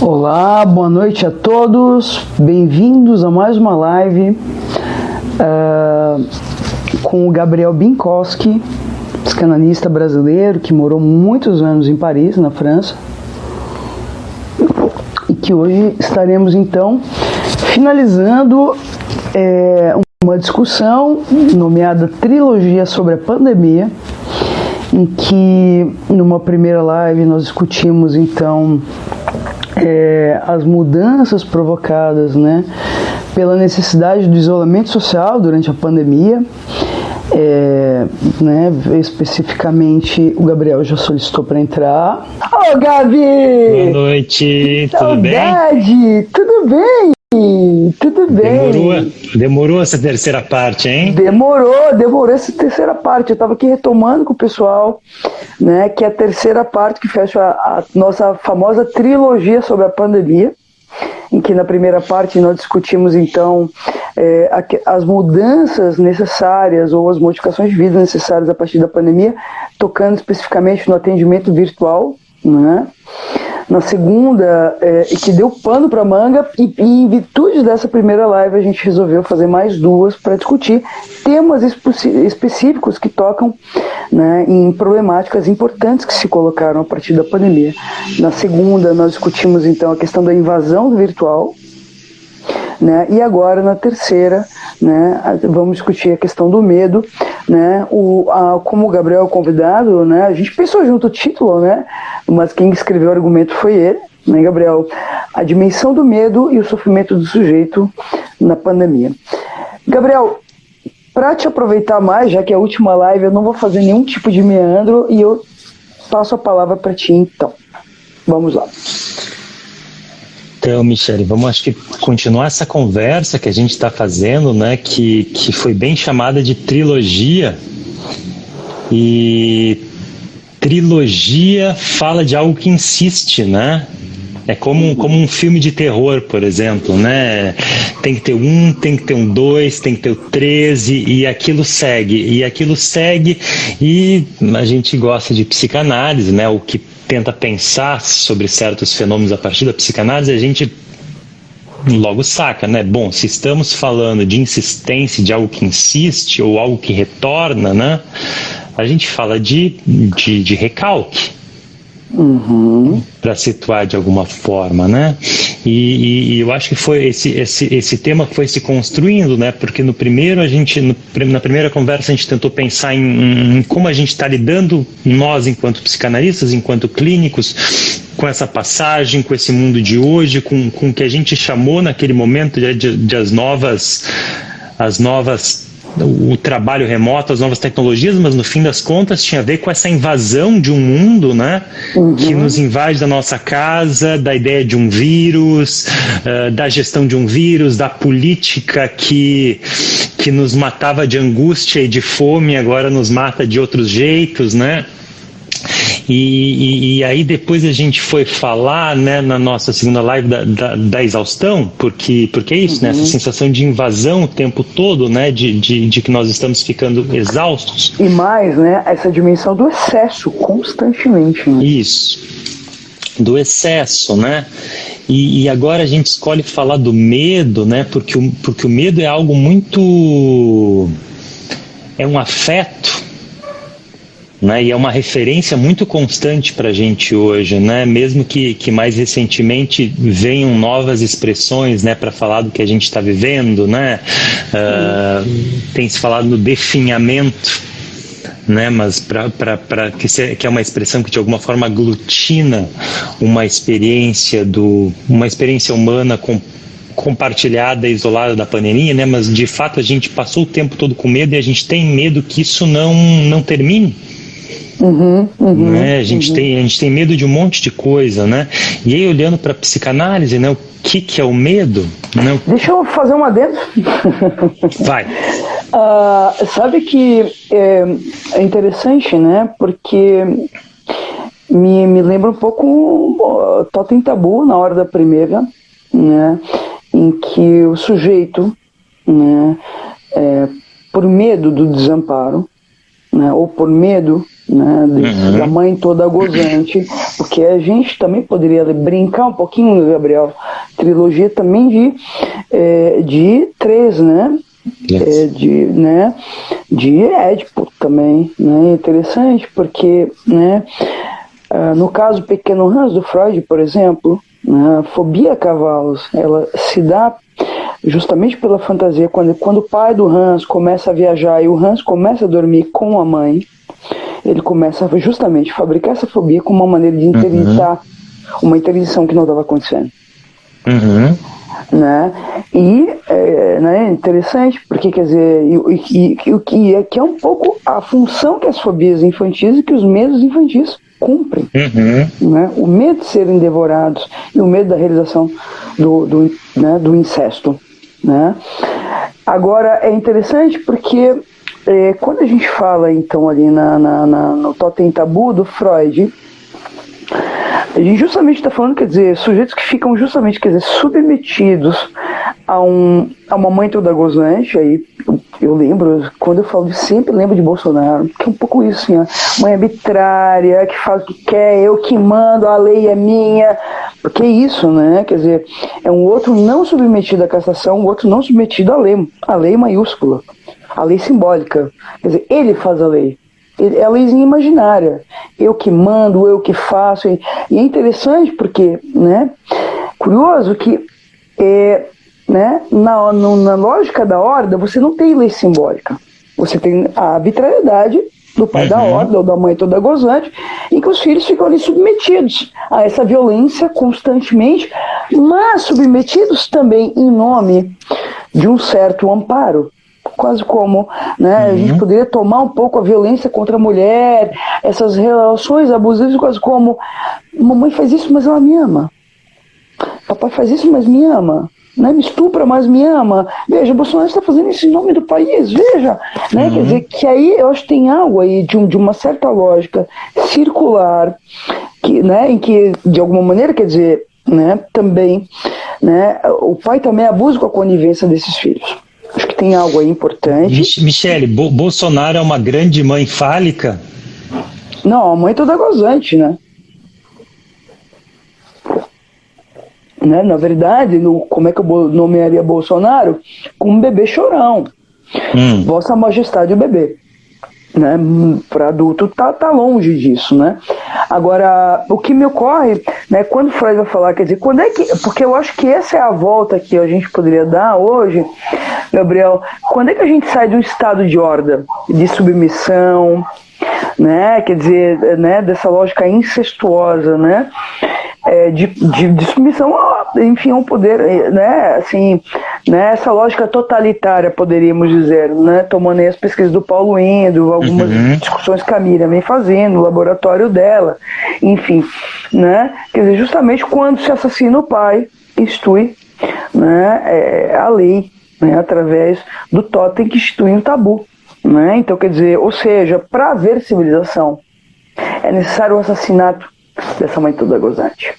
Olá, boa noite a todos, bem-vindos a mais uma live com o Gabriel Bienkowski, psicanalista brasileiro que morou muitos anos em Paris, na França, e que hoje estaremos então finalizando uma discussão nomeada Trilogia sobre a Pandemia, em que numa primeira live nós discutimos então as mudanças provocadas, né, pela necessidade do isolamento social durante a pandemia. Especificamente o Gabriel já solicitou para entrar. Ô, Gabi! Boa noite, tudo bem? Saudade! Tudo bem? Tudo bem. Demorou essa terceira parte, hein? Demorou essa terceira parte. Eu estava aqui retomando com o pessoal, né, que é a terceira parte que fecha a nossa famosa trilogia sobre a pandemia, em que na primeira parte nós discutimos então as mudanças necessárias ou as modificações de vida necessárias a partir da pandemia, tocando especificamente no atendimento virtual, né? Na segunda, e que deu pano para manga, e em virtude dessa primeira live a gente resolveu fazer mais duas para discutir temas específicos que tocam, né, em problemáticas importantes que se colocaram a partir da pandemia. Na segunda nós discutimos então a questão da invasão do virtual, né, e agora na terceira, né, vamos discutir a questão do medo, né, como o Gabriel é o convidado, né, a gente pensou junto o título, né, mas quem escreveu o argumento foi ele, né, Gabriel? A dimensão do medo e o sofrimento do sujeito na pandemia. Gabriel, para te aproveitar mais, já que é a última live, eu não vou fazer nenhum tipo de meandro e eu passo a palavra para ti, então. Vamos lá. Então, Michele, vamos acho que continuar essa conversa que a gente está fazendo, né, que foi bem chamada de trilogia. E trilogia fala de algo que insiste, né? É como um filme de terror, por exemplo, né? Tem que ter um, tem que ter um 2, tem que ter o 13, e aquilo segue. E a gente gosta de psicanálise, né? O que tenta pensar sobre certos fenômenos a partir da psicanálise, a gente logo saca, né? Bom, se estamos falando de insistência, de algo que insiste ou algo que retorna, né? A gente fala de recalque. Uhum. Para situar de alguma forma, né? E eu acho que foi esse tema foi se construindo, né? Porque na primeira conversa a gente tentou pensar em como a gente está lidando, nós enquanto psicanalistas, enquanto clínicos, com essa passagem, com esse mundo de hoje, com o que a gente chamou naquele momento de as novas o trabalho remoto, as novas tecnologias, mas no fim das contas tinha a ver com essa invasão de um mundo, né? Uhum. Que nos invade da nossa casa, da ideia de um vírus, da gestão de um vírus, da política que nos matava de angústia e de fome, agora nos mata de outros jeitos, né? E aí depois a gente foi falar, né, na nossa segunda live da exaustão, porque é isso, né, essa sensação de invasão o tempo todo, né, de que nós estamos ficando exaustos. E mais, né, essa dimensão do excesso constantemente. Né? Isso, do excesso, né? E agora a gente escolhe falar do medo, né, porque o medo é algo muito... é um afeto, né, e é uma referência muito constante para a gente hoje, né, mesmo que mais recentemente venham novas expressões, né, para falar do que a gente está vivendo, né, tem se falado no definhamento, né, mas que é uma expressão que de alguma forma aglutina uma experiência humana compartilhada, isolada da pandemia, né, mas de fato a gente passou o tempo todo com medo e a gente tem medo que isso não termine. Né? A gente tem medo de um monte de coisa, né? E aí, olhando para a psicanálise, né, o que é o medo? Né? Deixa eu fazer uma adendo. Vai. Sabe que é interessante, né? Porque me lembra um pouco Totem Tabu na hora da primeira, né? Em que o sujeito, né, por medo do desamparo, né, ou por medo, né, da mãe toda gozante, Porque a gente também poderia brincar um pouquinho, Gabriel, trilogia também de três, né? De Édipo também, né? Interessante, porque, né, no caso Pequeno Hans do Freud, por exemplo, a fobia a cavalos, ela se dá justamente pela fantasia, quando o pai do Hans começa a viajar e o Hans começa a dormir com a mãe, ele começa justamente a fabricar essa fobia como uma maneira de interditar uma interdição que não estava acontecendo. Né? E né, interessante, porque quer dizer, que é um pouco a função que as fobias infantis e que os medos infantis cumprem. Né? O medo de serem devorados e o medo da realização do incesto. Né? Agora, é interessante porque quando a gente fala, então, ali no Totem Tabu do Freud, a gente justamente está falando, quer dizer, sujeitos que ficam justamente, quer dizer, submetidos a uma mãe toda gozante. Aí eu lembro, quando eu falo disso, sempre lembro de Bolsonaro, que é um pouco isso, assim, ó, mãe arbitrária, que faz o que quer, eu que mando, a lei é minha. Porque é isso, né? Quer dizer, é um outro não submetido à cassação, um outro não submetido à lei maiúscula, à lei simbólica. Quer dizer, ele faz a lei. É a leizinha imaginária. Eu que mando, eu que faço. E é interessante porque, né, curioso que né, na lógica da horda você não tem lei simbólica. Você tem a arbitrariedade do pai da horda ou da mãe toda gozante, em que os filhos ficam ali submetidos a essa violência constantemente, mas submetidos também em nome de um certo amparo. Quase como, né, a gente poderia tomar um pouco a violência contra a mulher, essas relações abusivas, quase como: mamãe faz isso, mas ela me ama. Papai faz isso, mas me ama. Né, me estupra, mas me ama. Veja, Bolsonaro está fazendo isso em nome do país, veja. Né, quer dizer, que aí eu acho que tem algo aí de uma certa lógica circular, né, em que, de alguma maneira, quer dizer, né, também, né, o pai também abusa com a conivência desses filhos. Acho que tem algo aí importante. Michele, Bolsonaro é uma grande mãe fálica? Não, a mãe toda gozante, né? Na verdade, como é que eu nomearia Bolsonaro? Como um bebê chorão. Vossa Majestade o bebê. Né? Para adulto tá longe disso, né? Agora, o que me ocorre, né, quando Freud vai falar, quer dizer, quando é que, porque eu acho que essa é a volta que a gente poderia dar hoje, Gabriel, quando é que a gente sai de um estado de horda, de submissão, né, quer dizer, né, dessa lógica incestuosa, né, de submissão, enfim, a um poder, né, assim, né, essa lógica totalitária, poderíamos dizer, né, tomando aí as pesquisas do Paulo Endo, algumas discussões que a Miriam vem fazendo no laboratório dela, enfim, né, quer dizer, justamente quando se assassina o pai, institui, né, a lei, né, através do totem que institui um tabu, né, então quer dizer, ou seja, para haver civilização é necessário o assassinato dessa mãe toda gozante.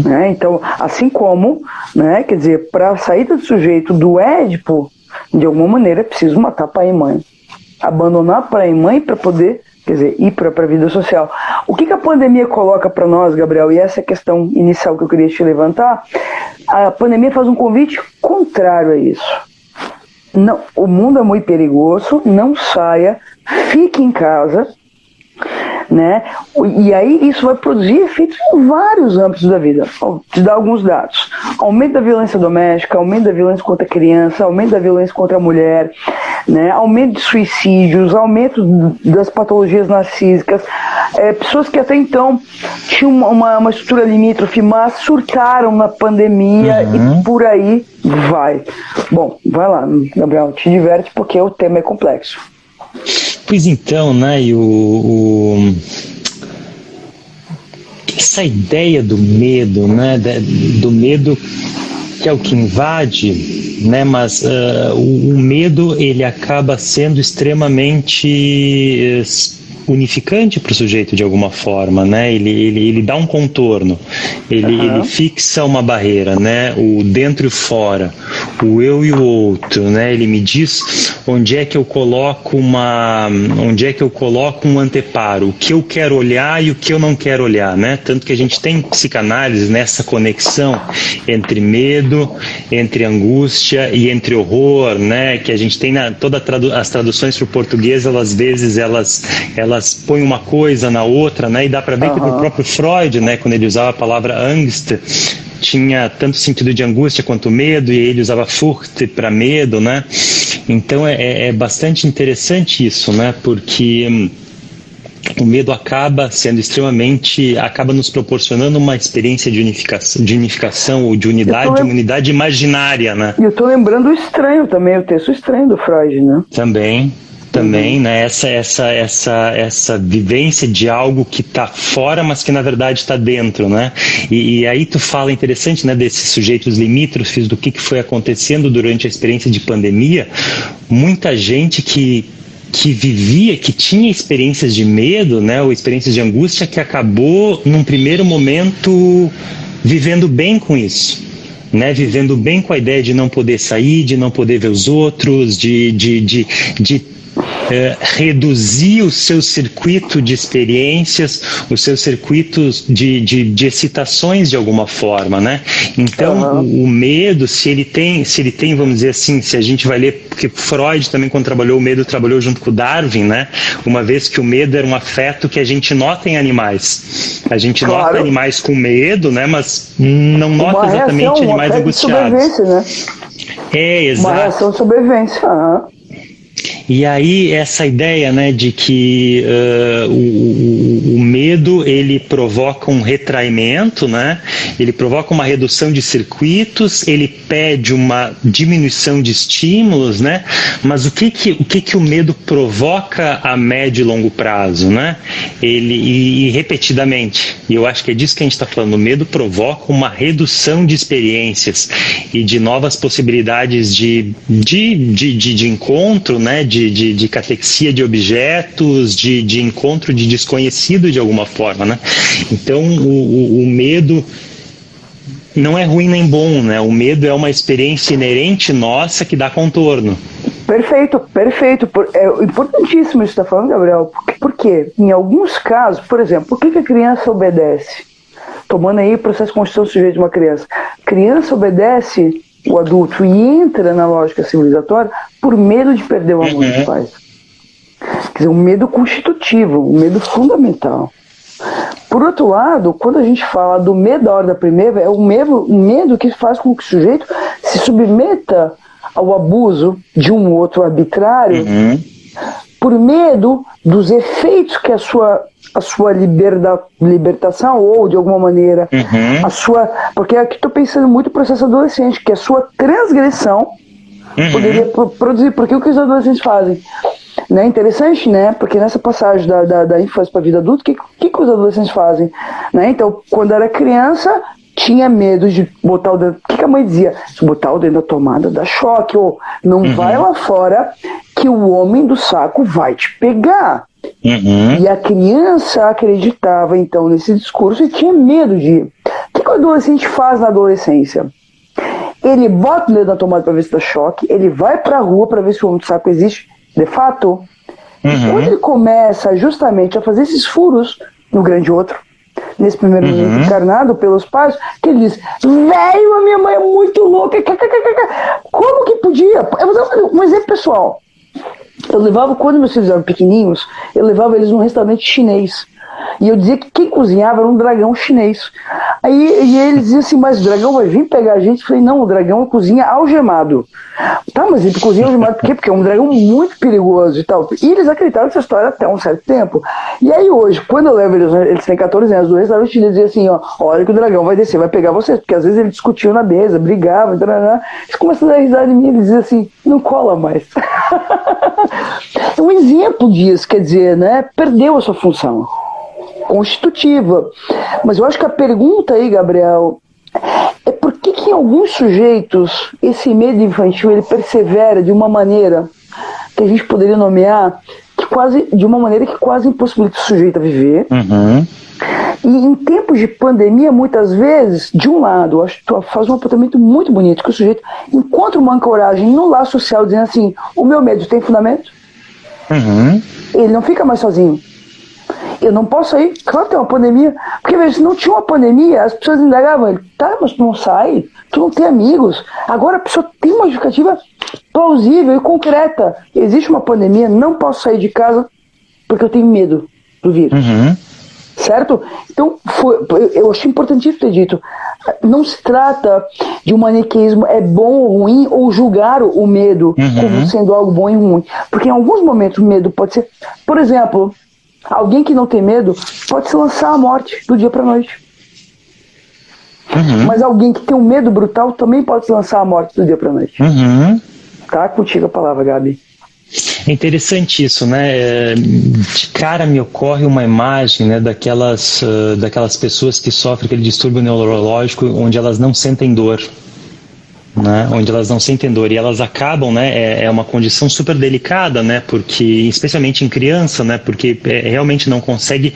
Né? Então, assim como, né, quer dizer, para a saída do sujeito do Édipo, de alguma maneira é preciso matar pai e mãe, abandonar pai e mãe para poder, quer dizer, ir para a vida social. O que a pandemia coloca para nós, Gabriel, e essa é a questão inicial que eu queria te levantar, a pandemia faz um convite contrário a isso. Não, o mundo é muito perigoso, não saia, fique em casa, né? E aí isso vai produzir efeitos em vários âmbitos da vida. Vou te dar alguns dados: aumento da violência doméstica, aumento da violência contra a criança, aumento da violência contra a mulher, né? Aumento de suicídios, aumento das patologias narcísicas, pessoas que até então tinham uma estrutura limítrofe, mas surtaram na pandemia e por aí vai. Bom, vai lá, Gabriel, te diverte porque o tema é complexo. Pois então, né, e essa ideia do medo, né, do medo que é o que invade, né, mas o medo, ele acaba sendo extremamente unificante para o sujeito de alguma forma, né? Ele dá um contorno, ele fixa uma barreira, né? O dentro e o fora, o eu e o outro, né? Ele me diz onde é que eu coloco um anteparo, o que eu quero olhar e o que eu não quero olhar, né? Tanto que a gente tem psicanálise nessa conexão entre medo, entre angústia e entre horror, né? Que a gente tem as traduções para o português, às vezes elas põem uma coisa na outra, né? E dá para ver que o próprio Freud, né, quando ele usava a palavra Angst, tinha tanto sentido de angústia quanto medo, e ele usava Furcht para medo, né? Então é bastante interessante isso, né? Porque o medo acaba nos proporcionando uma experiência de unificação ou de unidade, uma unidade imaginária, né? E eu estou lembrando o estranho também, o texto estranho do Freud, né? Também, né? Essa vivência de algo que está fora, mas que na verdade está dentro, né? E aí tu fala interessante, né? Desses sujeitos limítrofes, do que foi acontecendo durante a experiência de pandemia. Muita gente que vivia, que tinha experiências de medo, né? Ou experiências de angústia, que acabou num primeiro momento vivendo bem com isso. Né, vivendo bem com a ideia de não poder sair, de não poder ver os outros, de reduzir o seu circuito de experiências, os seus circuitos de excitações de alguma forma, né? Então, o medo, se ele tem, vamos dizer assim, se a gente vai ler, porque Freud também, quando trabalhou o medo, trabalhou junto com Darwin, né? Uma vez que o medo era um afeto que a gente nota em animais. A gente nota animais com medo, né? Mas não nota exatamente animais angustiados. Né? Exato. Uma reação de sobrevivência. E aí essa ideia, né, de que o medo, ele provoca um retraimento, né? Ele provoca uma redução de circuitos, ele pede uma diminuição de estímulos, né? Mas o que o medo provoca a médio e longo prazo, né? E repetidamente, e eu acho que é disso que a gente está falando, o medo provoca uma redução de experiências e de novas possibilidades de encontro, né? De catexia de objetos, de encontro de desconhecido de alguma forma, né? Então o medo não é ruim nem bom, né? O medo é uma experiência inerente nossa que dá contorno. Perfeito. É importantíssimo isso que você está falando, Gabriel. Por quê? Em alguns casos, por exemplo, por que a criança obedece? Tomando aí o processo de constituição sujeito de uma criança. Criança obedece o adulto e entra na lógica civilizatória por medo de perder o amor dos pais. Quer dizer, um medo constitutivo, um medo fundamental. Por outro lado, quando a gente fala do medo da ordem da primeira, é um medo que faz com que o sujeito se submeta ao abuso de um outro arbitrário por medo dos efeitos que a sua libertação, ou de alguma maneira porque aqui estou pensando muito no processo adolescente, que a sua transgressão poderia produzir, porque o que os adolescentes fazem, né? Interessante, né? Porque nessa passagem da infância para a vida adulta, o que os adolescentes fazem, né? Então, quando era criança, tinha medo de botar o dedo. O que a mãe dizia? Se botar o dedo na tomada dá choque, ou não vai lá fora que o homem do saco vai te pegar. E a criança acreditava então nesse discurso e tinha medo de ir. O que o adolescente faz na adolescência? Ele bota o dedo na tomada para ver se dá choque, ele vai para a rua para ver se o homem do saco existe de fato. Quando ele começa justamente a fazer esses furos no grande outro, nesse primeiro momento encarnado pelos pais, que ele diz: velho, a minha mãe é muito louca. Como que podia? Eu vou dar um exemplo pessoal. Eu levava, quando meus filhos eram pequenininhos, eu levava eles num restaurante chinês. E eu dizia que quem cozinhava era um dragão chinês. Aí eles diziam assim: mas o dragão vai vir pegar a gente? Eu falei: não, o dragão cozinha algemado. Tá, mas ele cozinha algemado por quê? Porque é um dragão muito perigoso e tal. E eles acreditaram nessa história até um certo tempo. E aí hoje, quando eu levo eles têm 14 anos, do restaurante chinês, dizia assim: ó, olha que o dragão vai descer, vai pegar vocês. Porque às vezes eles discutiam na mesa, brigavam, eles começam a dar risada em mim, eles diziam assim: não cola mais. É um exemplo disso, quer dizer, né? Perdeu a sua função constitutiva. Mas eu acho que a pergunta aí, Gabriel, é por que em alguns sujeitos esse medo infantil ele persevera de uma maneira que a gente poderia nomear de uma maneira que quase impossibilita o sujeito a viver, E em tempos de pandemia, muitas vezes, de um lado, eu acho que tu faz um apontamento muito bonito, que o sujeito encontra uma ancoragem no laço social, dizendo assim, o meu medo tem fundamento. Ele não fica mais sozinho. Eu não posso sair, claro que tem uma pandemia, porque veja, se não tinha uma pandemia, as pessoas indagavam ele, tá, mas tu não sai, tu não tem amigos. Agora a pessoa tem uma justificativa plausível e concreta. Existe uma pandemia, não posso sair de casa porque eu tenho medo do vírus. Certo? Então, eu achei importantíssimo ter dito, não se trata de um maniqueísmo é bom ou ruim, ou julgar o medo como sendo algo bom e ruim. Porque em alguns momentos o medo pode ser, por exemplo, alguém que não tem medo pode se lançar à morte do dia para a noite. Mas alguém que tem um medo brutal também pode se lançar à morte do dia para a noite. Tá contigo a palavra, Gabi. É interessante isso, né? De cara me ocorre uma imagem, né, daquelas pessoas que sofrem aquele distúrbio neurológico onde elas não sentem dor. Né, onde elas não sentem dor e elas acabam, né, é uma condição super delicada, né, porque, especialmente em criança, né, porque realmente não consegue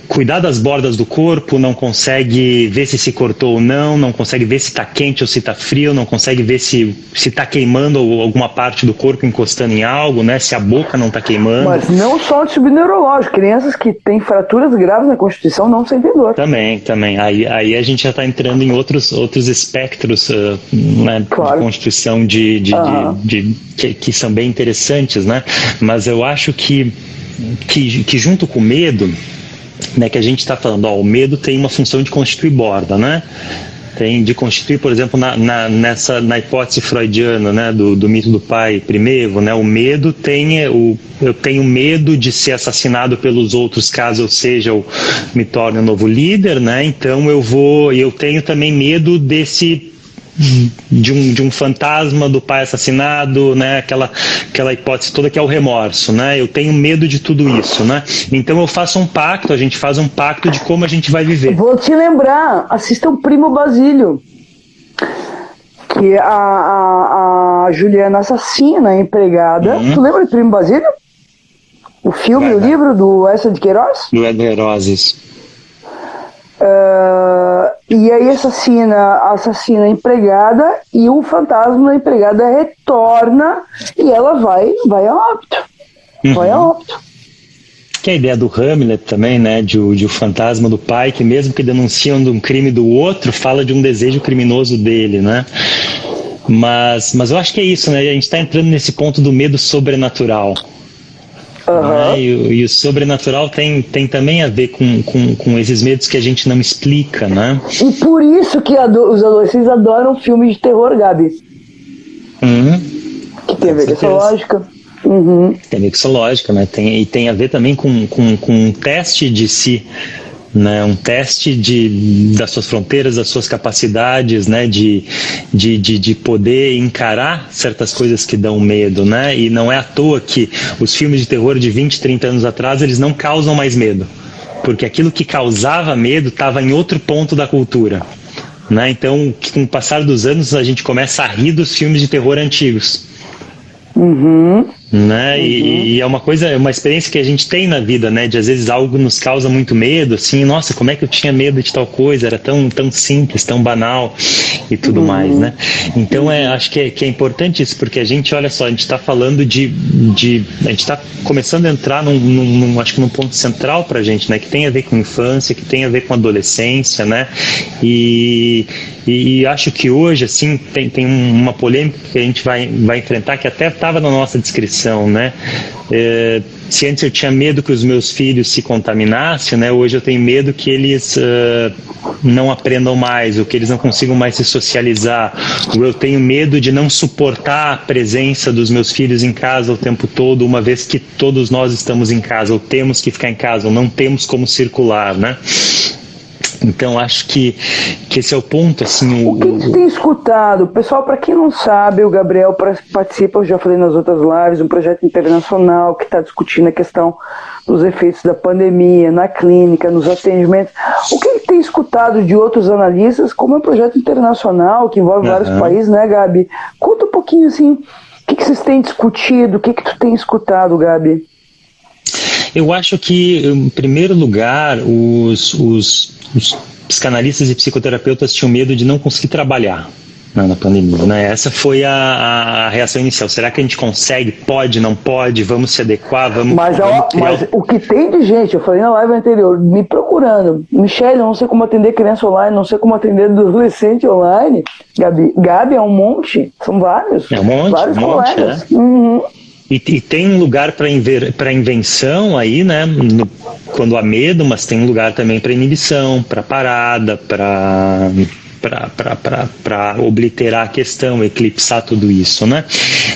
cuidar das bordas do corpo, não consegue ver se cortou ou não consegue ver se está quente ou se está frio, não consegue ver se está queimando alguma parte do corpo encostando em algo, né, se a boca não está queimando. Mas não só o distúrbio neurológico, crianças que têm fraturas graves na constituição não sentem dor. Também. Aí a gente já está entrando em outros espectros, né, claro, de constituição que são bem interessantes, né, mas eu acho que junto com o medo, né, que a gente está falando, o medo tem uma função de constituir borda, né? Tem de constituir, por exemplo, na hipótese freudiana, né, do mito do pai primevo, né, o medo eu tenho medo de ser assassinado pelos outros caso eu me torne um novo líder, né? Então eu tenho também medo de um fantasma do pai assassinado, né? Aquela hipótese toda que é o remorso, né? Eu tenho medo de tudo isso, né? Então a gente faz um pacto de como a gente vai viver. Vou te lembrar, assista o Primo Basílio, que a Juliana assassina a empregada. Tu lembra do Primo Basílio? O filme, o livro do Eça de Queiroz? Do Queiroz, isso. E aí assassina a empregada e o fantasma da empregada retorna e ela vai a óbito. Vai a óbito. Que é a ideia do Hamlet também, né? De o fantasma do pai, que mesmo que denunciam de um crime do outro, fala de um desejo criminoso dele, né? Mas eu acho que é isso, né? A gente está entrando nesse ponto do medo sobrenatural. Né? E o sobrenatural tem também a ver com esses medos que a gente não explica, né? E por isso que os adolescentes adoram filmes de terror, Gabi. Que tem a ver com essa lógica. Tem a ver com essa lógica, né? Tem a ver também com um teste de si, né? Um teste das suas fronteiras, das suas capacidades, né? De poder encarar certas coisas que dão medo, né? E não é à toa que os filmes de terror de 20, 30 anos atrás, eles não causam mais medo, porque aquilo que causava medo estava em outro ponto da cultura, né? Então, com o passar dos anos, a gente começa a rir dos filmes de terror antigos. Né? E é uma experiência que a gente tem na vida, né? De às vezes algo nos causa muito medo, assim, nossa, como é que eu tinha medo de tal coisa, era tão simples, tão banal e tudo mais, né? Então acho que é importante isso, porque a gente, olha só, a gente está falando a gente está começando a entrar acho que num ponto central pra gente, né? Que tem a ver com infância, que tem a ver com adolescência, né? E acho que hoje, assim, tem uma polêmica que a gente vai enfrentar, que até estava na nossa descrição, né? Se antes eu tinha medo que os meus filhos se contaminassem, né? Hoje eu tenho medo que eles não aprendam mais, ou que eles não consigam mais se socializar. Ou eu tenho medo de não suportar a presença dos meus filhos em casa o tempo todo, uma vez que todos nós estamos em casa, ou temos que ficar em casa, ou não temos como circular, né? Então acho que esse é o ponto, assim. O que você tem escutado? Pessoal, para quem não sabe, o Gabriel participa, eu já falei nas outras lives, de um projeto internacional que está discutindo a questão dos efeitos da pandemia na clínica, nos atendimentos. O que ele tem escutado de outros analistas, como é um projeto internacional que envolve vários países, né, Gabi? Conta um pouquinho, assim, o que vocês têm discutido, o que tu tem escutado, Gabi? Eu acho que, em primeiro lugar, os psicanalistas e psicoterapeutas tinham medo de não conseguir trabalhar na pandemia, né? Essa foi a reação inicial. Será que a gente consegue? Pode, não pode? Vamos se adequar? Vamos criar... Mas o que tem de gente, eu falei na live anterior, me procurando. Michele, eu não sei como atender criança online, não sei como atender adolescente online. Gabi, é um monte. São vários. É um monte, vários colegas. É. Uhum. E tem um lugar para invenção aí, né? Quando há medo, mas tem um lugar também para inibição, para parada, para obliterar a questão, eclipsar tudo isso, né?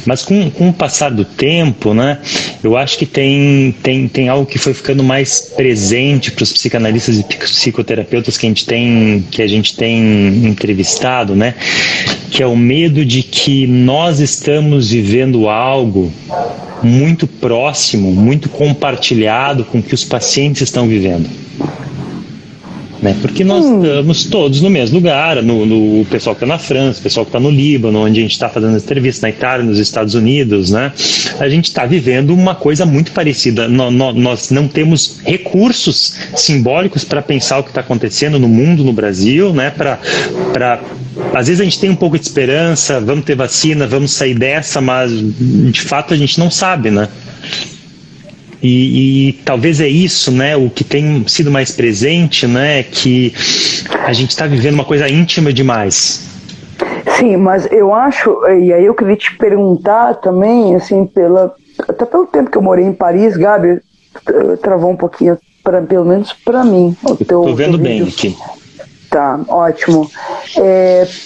Mas com o passar do tempo, né, eu acho que tem algo que foi ficando mais presente para os psicanalistas e psicoterapeutas que a gente tem entrevistado, né, que é o medo de que nós estamos vivendo algo muito próximo, muito compartilhado com o que os pacientes estão vivendo. Né? Porque nós estamos todos no mesmo lugar, o pessoal que está na França, o pessoal que está no Líbano, onde a gente está fazendo as entrevistas, na Itália, nos Estados Unidos, né? A gente está vivendo uma coisa muito parecida. Nós não temos recursos simbólicos para pensar o que está acontecendo no mundo, no Brasil, né? Às vezes a gente tem um pouco de esperança, vamos ter vacina, vamos sair dessa, mas de fato a gente não sabe, né? E talvez é isso, né, o que tem sido mais presente, né, que a gente está vivendo uma coisa íntima demais. Sim, mas eu acho, e aí eu queria te perguntar também, assim, até pelo tempo que eu morei em Paris, Gabi, travou um pouquinho, pelo menos para mim. Estou vendo bem aqui. Tá, ótimo.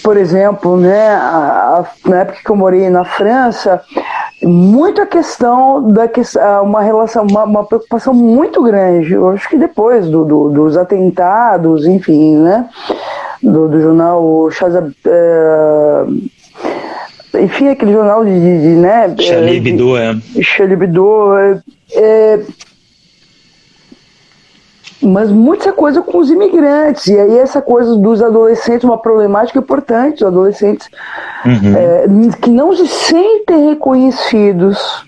Por exemplo, né, na época que eu morei na França, muito a questão uma preocupação muito grande. Eu acho que depois dos atentados, enfim, né, do jornal enfim, aquele jornal de né, Charlie Hebdo, Charlie Hebdo, mas muita coisa com os imigrantes, e aí essa coisa dos adolescentes, uma problemática importante, os adolescentes que não se sentem reconhecidos,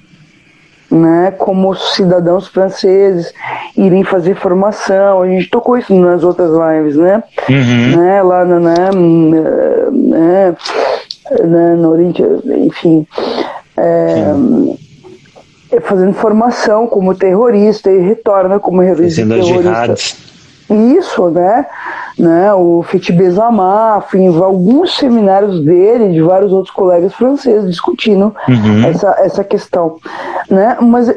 né, como cidadãos franceses, irem fazer formação. A gente tocou isso nas outras lives, né? Né, lá no Oriente, enfim, fazendo formação como terrorista e retorna como terrorista. Isso, né? O Fiti Bezama, fui em alguns seminários dele e de vários outros colegas franceses discutindo essa questão, né? Mas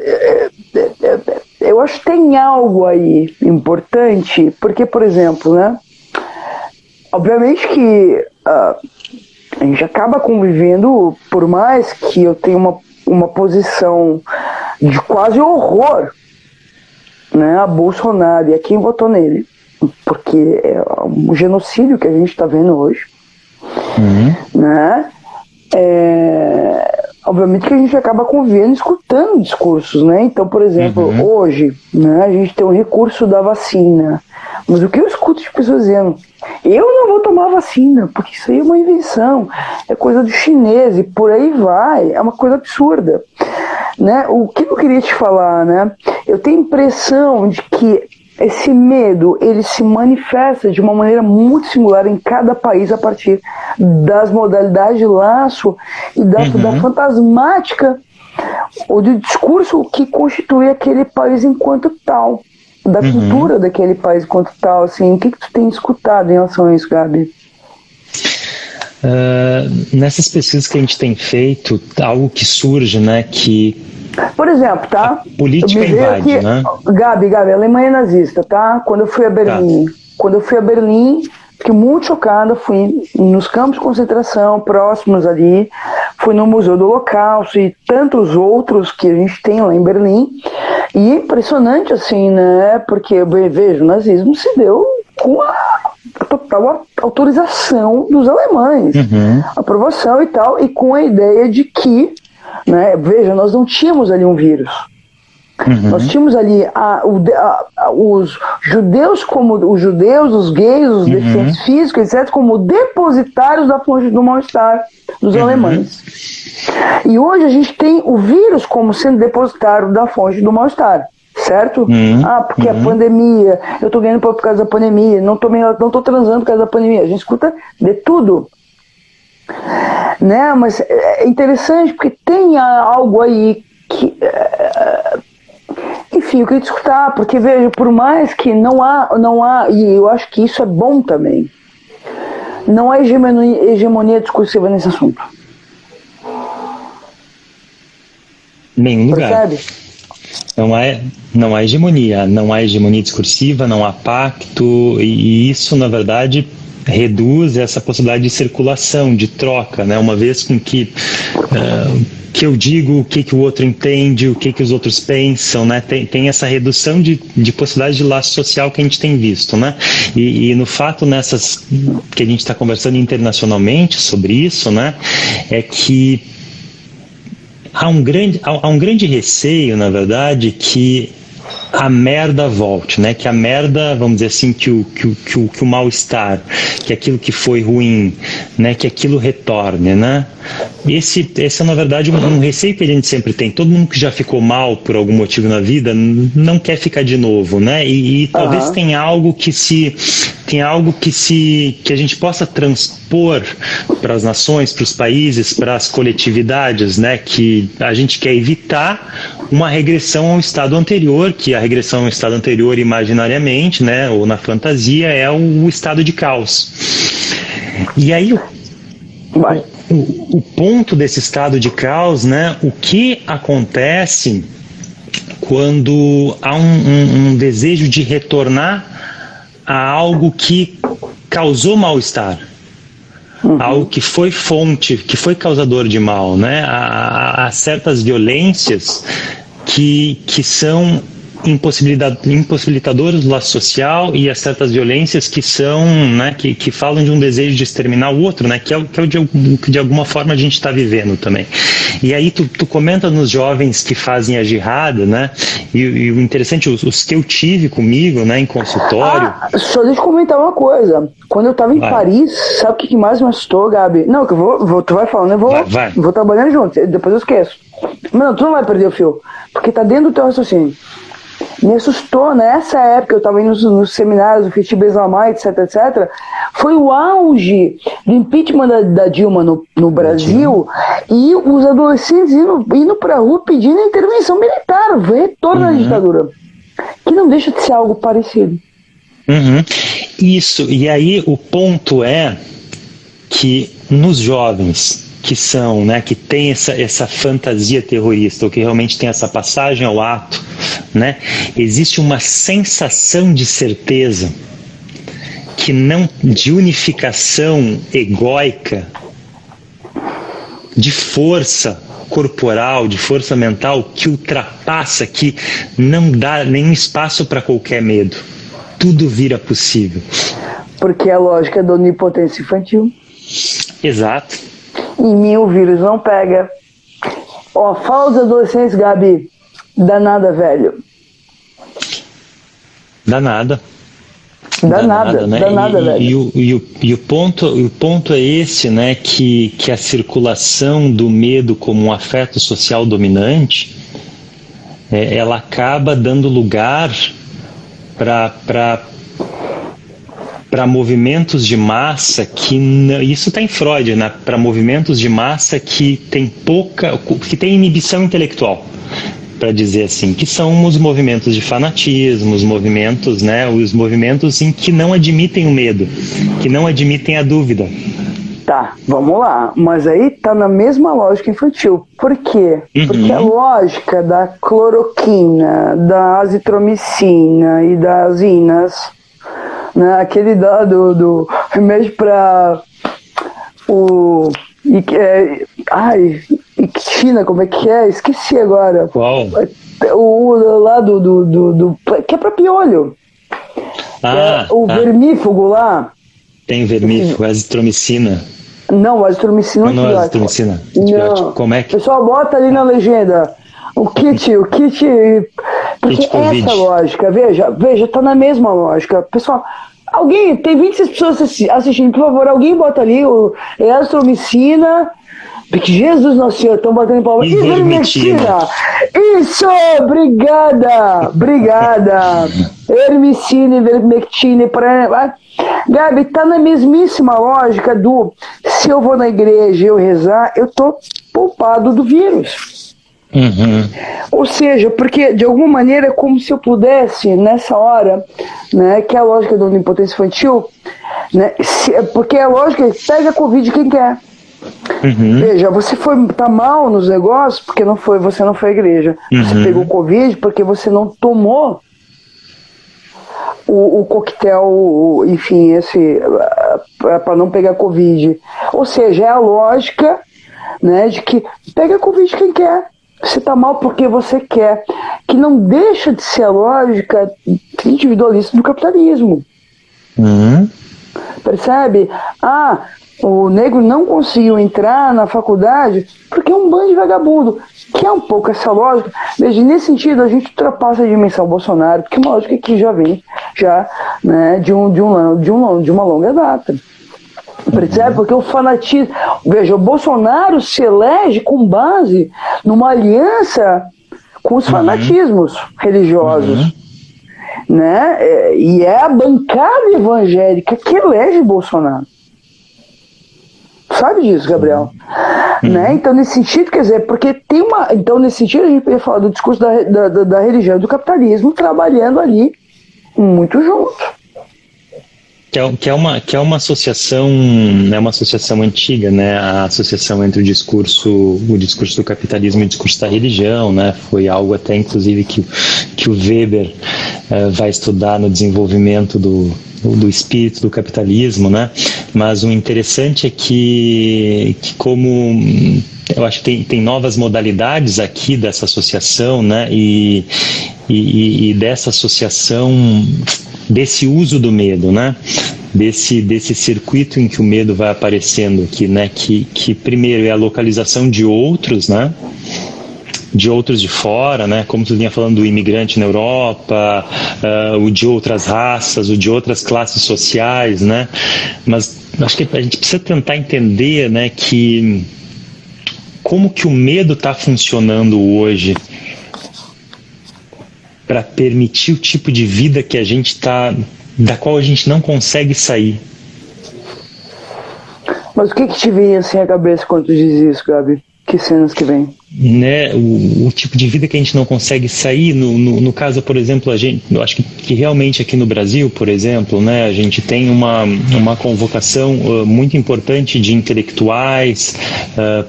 eu acho que tem algo aí importante, porque, por exemplo, né? Obviamente que a gente acaba convivendo, por mais que eu tenha uma posição de quase horror, né, a Bolsonaro e a quem votou nele, porque é um genocídio que a gente está vendo hoje, né? Obviamente que a gente acaba convivendo, escutando discursos, né? Então, por exemplo, hoje, né, a gente tem o recurso da vacina, mas o que eu escuto de pessoas dizendo: eu não vou tomar vacina, porque isso aí é uma invenção, é coisa do chinês, e por aí vai, é uma coisa absurda, né? O que eu queria te falar, né? Eu tenho a impressão de que esse medo, ele se manifesta de uma maneira muito singular em cada país a partir das modalidades de laço e da fantasmática ou do discurso que constitui aquele país enquanto tal, da cultura daquele país enquanto tal, assim. O que tu tem escutado em relação a isso, Gabi? Nessas pesquisas que a gente tem feito, algo que surge, né, que por exemplo, tá? A política invade, né? Gabi, a Alemanha é nazista, tá? Quando eu fui a Berlim, fiquei muito chocada, fui nos campos de concentração próximos ali, fui no Museu do Holocausto e tantos outros que a gente tem lá em Berlim, e é impressionante, assim, né? Porque, veja, o nazismo se deu com a total autorização dos alemães, aprovação e tal, e com a ideia de que, né, veja, nós não tínhamos ali um vírus. Nós tínhamos ali os judeus, os gays, os deficientes físicos, etc., como depositários da fonte do mal-estar dos alemães. E hoje a gente tem o vírus como sendo depositário da fonte do mal-estar. certo? Porque a pandemia, eu tô ganhando por causa da pandemia, não tô transando por causa da pandemia. A gente escuta de tudo, né? Mas é interessante porque tem algo aí que, enfim, eu queria te escutar, porque veja, por mais que não há, e eu acho que isso é bom também, não há hegemonia discursiva nesse assunto. Nenhum lugar. Percebe? Não há hegemonia, não há hegemonia discursiva, não há pacto, e isso, na verdade, reduz essa possibilidade de circulação, de troca, né? Uma vez com que eu digo o que o outro entende, o que os outros pensam, né? Tem essa redução de possibilidade de laço social que a gente tem visto, né? E no fato nessas que a gente está conversando internacionalmente sobre isso, né? É que há um grande receio, na verdade, que a merda volte, né? Que a merda, vamos dizer assim, que o mal-estar, que aquilo que foi ruim, né? Que aquilo retorne, né? Esse é, na verdade, um receio que a gente sempre tem. Todo mundo que já ficou mal por algum motivo na vida não quer ficar de novo, né? E talvez tenha algo que a gente possa transpor para as nações, para os países, para as coletividades, né? Que a gente quer evitar uma regressão ao estado anterior, que a regressão ao estado anterior imaginariamente, né? Ou na fantasia, é o estado de caos. E aí o ponto desse estado de caos, né? O que acontece quando há um desejo de retornar a algo que causou mal-estar, algo que foi fonte, que foi causador de mal, né? Há certas violências que são impossibilitadoras do laço social, e há certas violências que são, né, que falam de um desejo de exterminar o outro, né, que é o que de alguma forma a gente está vivendo também. E aí tu comenta nos jovens que fazem a jihad, né, e o interessante, os que eu tive comigo, né, em consultório... Só deixa eu comentar uma coisa. Quando eu estava em Paris, sabe o que mais me assustou, Gabi? Não, que tu vai falando, eu vou trabalhando junto, depois eu esqueço. Mas não, tu não vai perder o fio, porque tá dentro do teu raciocínio. Me assustou, nessa época, eu estava indo nos seminários do Fiti Beslamar, etc, foi o auge do impeachment da Dilma no Brasil, e os adolescentes indo para a rua pedindo intervenção militar, retorno da ditadura, que não deixa de ser algo parecido. Isso, e aí o ponto é que nos jovens que são, né, que tem essa fantasia terrorista, ou que realmente tem essa passagem ao ato, né, existe uma sensação de certeza que não, de unificação egóica, de força corporal, de força mental, que ultrapassa, que não dá nenhum espaço para qualquer medo. Tudo vira possível. Porque é a lógica da onipotência infantil. Exato. Em mim o vírus não pega. Fala dos adolescentes, Gabi. Danada, velho. Danada, né? Velho. E o ponto é esse, né? Que a circulação do medo como um afeto social dominante, ela acaba dando lugar para movimentos de massa que isso está em Freud, né? Para movimentos de massa que tem inibição intelectual, para dizer assim, que são os movimentos de fanatismo, os movimentos, né? Os movimentos em que não admitem o medo, que não admitem a dúvida. Tá, vamos lá. Mas aí tá na mesma lógica infantil. Por quê? Porque a lógica da cloroquina, da azitromicina e das inas, né, aquele do remédio para o Ictina, como é que é? Esqueci agora. Qual? O lá do que é para piolho. Vermífugo lá. Tem vermífugo, azitromicina. Não, azitromicina não é azitromicina. Não. Como é que... Pessoal, bota ali na legenda o kit, porque kit COVID. Essa lógica, veja, tá na mesma lógica. Pessoal, tem 26 pessoas assistindo, por favor, alguém bota ali azitromicina, Jesus Nosso Senhor, estão batendo palma. Ivermectina. Isso, obrigada. Ermicina, ivermectina. Gabi, tá na mesmíssima lógica do se eu vou na igreja e eu rezar, eu tô poupado do vírus. Uhum. Ou seja, porque de alguma maneira é como se eu pudesse, nessa hora, né, que é a lógica da onipotência infantil, né, porque a lógica é pega a Covid quem quer. Uhum. Veja, você tá mal nos negócios porque você não foi à igreja. Você pegou Covid porque você não tomou o coquetel, enfim, para não pegar Covid. Ou seja, é a lógica, né, de que pega Covid quem quer. Você tá mal porque você quer. Que não deixa de ser a lógica individualista do capitalismo. Uhum. Percebe? O negro não conseguiu entrar na faculdade porque é um bando de vagabundo, que é um pouco essa lógica. Veja, nesse sentido a gente ultrapassa a dimensão Bolsonaro, porque é uma lógica que já vem né, de uma longa data. Percebe? Porque o fanatismo... Veja, o Bolsonaro se elege com base numa aliança com os fanatismos religiosos. Né? E é a bancada evangélica que elege Bolsonaro. Sabe disso, Gabriel? Né? Então, nesse sentido, quer dizer, porque tem uma... Então, nesse sentido, a gente poderia falar do discurso da religião e do capitalismo trabalhando ali muito junto. Que é uma associação, né, uma associação antiga, né, a associação entre o discurso do capitalismo e o discurso da religião, né, foi algo até inclusive que o Weber vai estudar no desenvolvimento do espírito do capitalismo, né, mas o interessante é que como eu acho que tem novas modalidades aqui dessa associação, né, e dessa associação, desse uso do medo, né? Desse circuito em que o medo vai aparecendo aqui, né? Que primeiro é a localização de outros, né? De outros de fora, né? Como tu vinha falando do imigrante na Europa, o de outras raças, o de outras classes sociais, né? Mas acho que a gente precisa tentar entender, né? Que como que o medo está funcionando hoje para permitir o tipo de vida que a gente da qual a gente não consegue sair. Mas o que te vem assim à cabeça quando tu diz isso, Gabi? Que cenas que vem? Né, o tipo de vida que a gente não consegue sair, no caso, por exemplo, eu acho que realmente aqui no Brasil, por exemplo, né, a gente tem uma convocação muito importante de intelectuais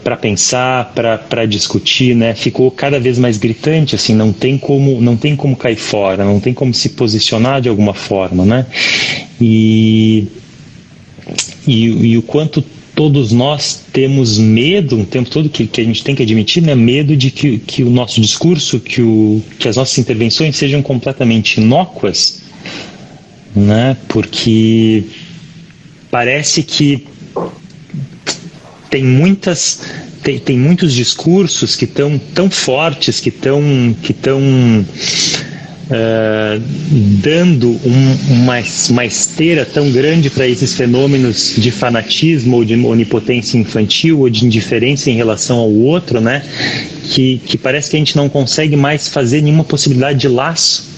para pensar, para discutir, né, ficou cada vez mais gritante, assim, não tem como cair fora, não tem como se posicionar de alguma forma, né, e o quanto todos nós temos medo, o tempo todo que a gente tem que admitir, né, medo de que o nosso discurso, que as nossas intervenções sejam completamente inócuas, né, porque parece que tem muitos discursos que estão tão fortes, que estão dando uma esteira tão grande para esses fenômenos de fanatismo ou de onipotência infantil ou de indiferença em relação ao outro, né? Que parece que a gente não consegue mais fazer nenhuma possibilidade de laço,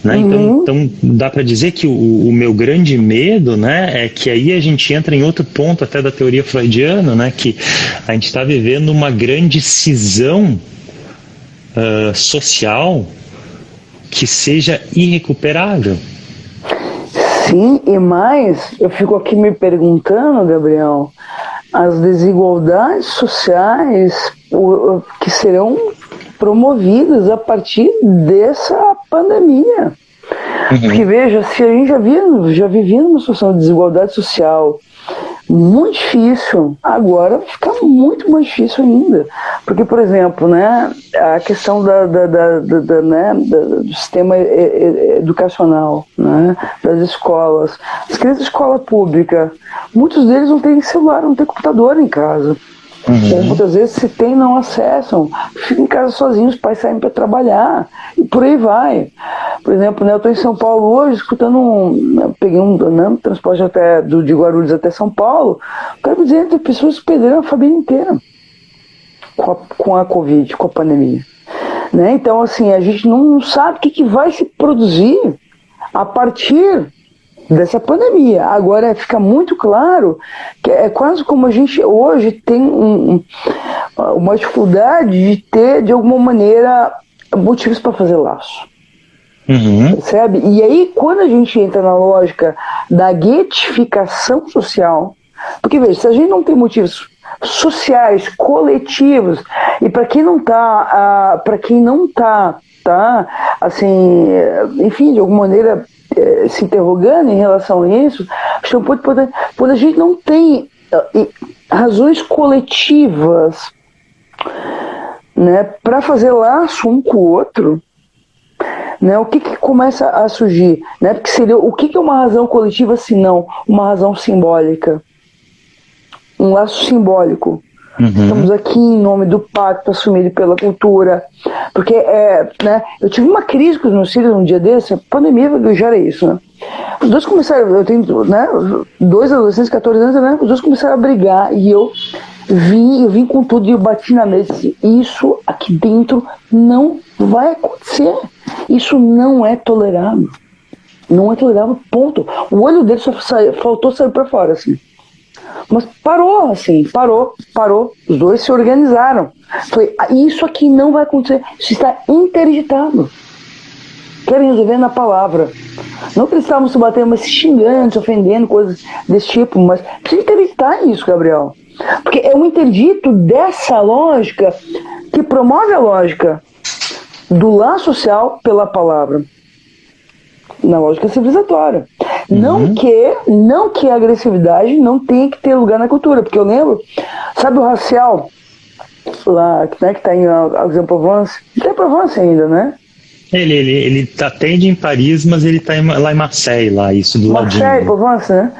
né? Então dá para dizer que o meu grande medo, né, é que aí a gente entra em outro ponto até da teoria freudiana, né, que a gente está vivendo uma grande cisão social que seja irrecuperável. Sim, e mais, eu fico aqui me perguntando, Gabriel, as desigualdades sociais que serão promovidas a partir dessa pandemia. Porque veja, se a gente já vivia numa situação de desigualdade social muito difícil, agora fica muito mais difícil ainda. Porque, por exemplo, né, a questão do sistema educacional, né, das escolas. As crianças de escola pública, muitos deles não têm celular, não têm computador em casa. Ou muitas vezes, se tem, não acessam, ficam em casa sozinhos, os pais saem para trabalhar e por aí vai. Por exemplo, né, eu estou em São Paulo hoje escutando peguei um transporte de Guarulhos até São Paulo, o cara me dizendo que pessoas perderam a família inteira. com a Covid, com a pandemia. Né? Então, assim, a gente não sabe o que vai se produzir a partir dessa pandemia. Agora, fica muito claro que é quase como a gente hoje tem uma dificuldade de ter, de alguma maneira, motivos para fazer laço. Percebe? E aí, quando a gente entra na lógica da guetificação social, porque, veja, se a gente não tem motivos sociais, coletivos, e para quem não tá, assim, enfim, de alguma maneira se interrogando em relação a isso, acho que quando a gente não tem razões coletivas, né, para fazer laço um com o outro, né, o que começa a surgir? Né, porque seria, o que é uma razão coletiva se não uma razão simbólica? Um laço simbólico. Estamos aqui em nome do pacto assumido pela cultura. Porque, né, eu tive uma crise com os meus filhos um dia desse, a pandemia gera isso, né? Os dois começaram, eu tenho, né, 2 adolescentes, 14 anos, né, os dois começaram a brigar e eu vim com tudo e eu bati na mesa e disse, isso aqui dentro não vai acontecer. Isso não é tolerável. Não é tolerável, ponto. O olho dele só faltou sair pra fora, assim. Mas parou, assim, parou. Os dois se organizaram. Falei, isso aqui não vai acontecer. Isso está interditado. Querem resolver na palavra. Não que eles estavam se batendo, mas se xingando, se ofendendo, coisas desse tipo. Mas precisa interditar isso, Gabriel. Porque é um interdito dessa lógica que promove a lógica do laço social pela palavra. Na lógica civilizatória. Não que a agressividade não tenha que ter lugar na cultura, porque eu lembro, sabe o Racial, lá, né, que está em Aix-en-Provence? Ele está em Provence ainda, né? Ele atende em Paris, mas ele está lá em Marseille, lá, isso do ladinho. Marseille, Provence, né?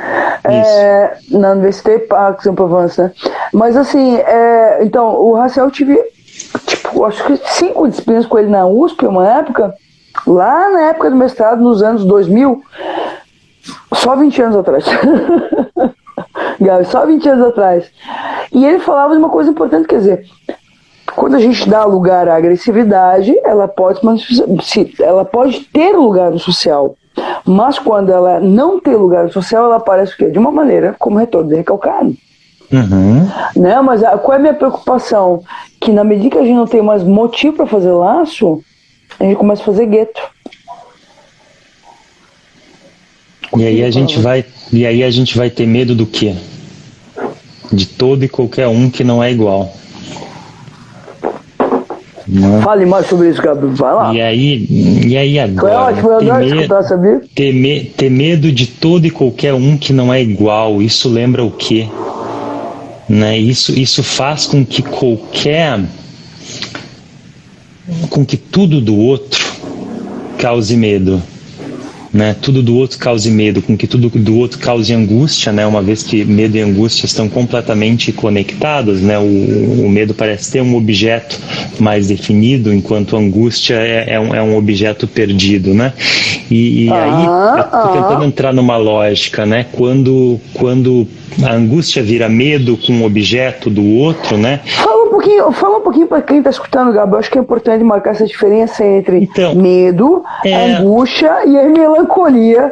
Na Université Aix-en-Provence, né? Mas assim, então, o Racial eu tive, tipo, acho que 5 disciplinas com ele na USP, uma época, lá na época do mestrado, nos anos 2000, só 20 anos atrás. Gabi, só 20 anos atrás. E ele falava de uma coisa importante, quer dizer, quando a gente dá lugar à agressividade, ela pode ter lugar no social. Mas quando ela não tem lugar no social, ela aparece o quê? De uma maneira como retorno de recalcado. Né? Mas qual é a minha preocupação? Que na medida que a gente não tem mais motivo para fazer laço, a gente começa a fazer gueto. E aí a gente vai ter medo do quê? De todo e qualquer um que não é igual. Não. Fale mais sobre isso, Gabriel. Vai lá. E aí agora, ter medo de todo e qualquer um que não é igual, isso lembra o quê? Né? Isso faz com que tudo do outro cause medo. Né, tudo do outro cause medo, com que tudo do outro cause angústia, né, uma vez que medo e angústia estão completamente conectados, né, o medo parece ter um objeto mais definido, enquanto a angústia é um objeto perdido, né, e aí eu tô tentando entrar numa lógica, né, quando a angústia vira medo com um objeto do outro, né. Fala um pouquinho para quem está escutando, Gabriel. Acho que é importante marcar essa diferença entre medo, angústia e a melancolia.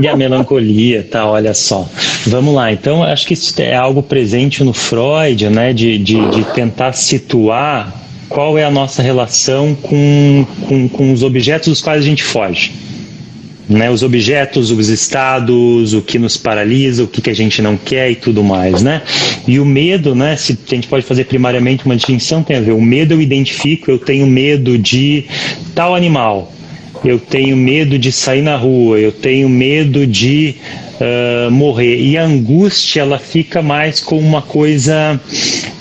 E a melancolia, tá, olha só. Vamos lá, então acho que isso é algo presente no Freud, né, de tentar situar qual é a nossa relação com os objetos dos quais a gente foge. Né, os objetos, os estados, o que nos paralisa, o que a gente não quer e tudo mais, né? E o medo, né, se a gente pode fazer primariamente uma distinção, tem a ver, o medo eu identifico, eu tenho medo de tal animal, eu tenho medo de sair na rua, eu tenho medo de morrer. E a angústia, ela fica mais com uma coisa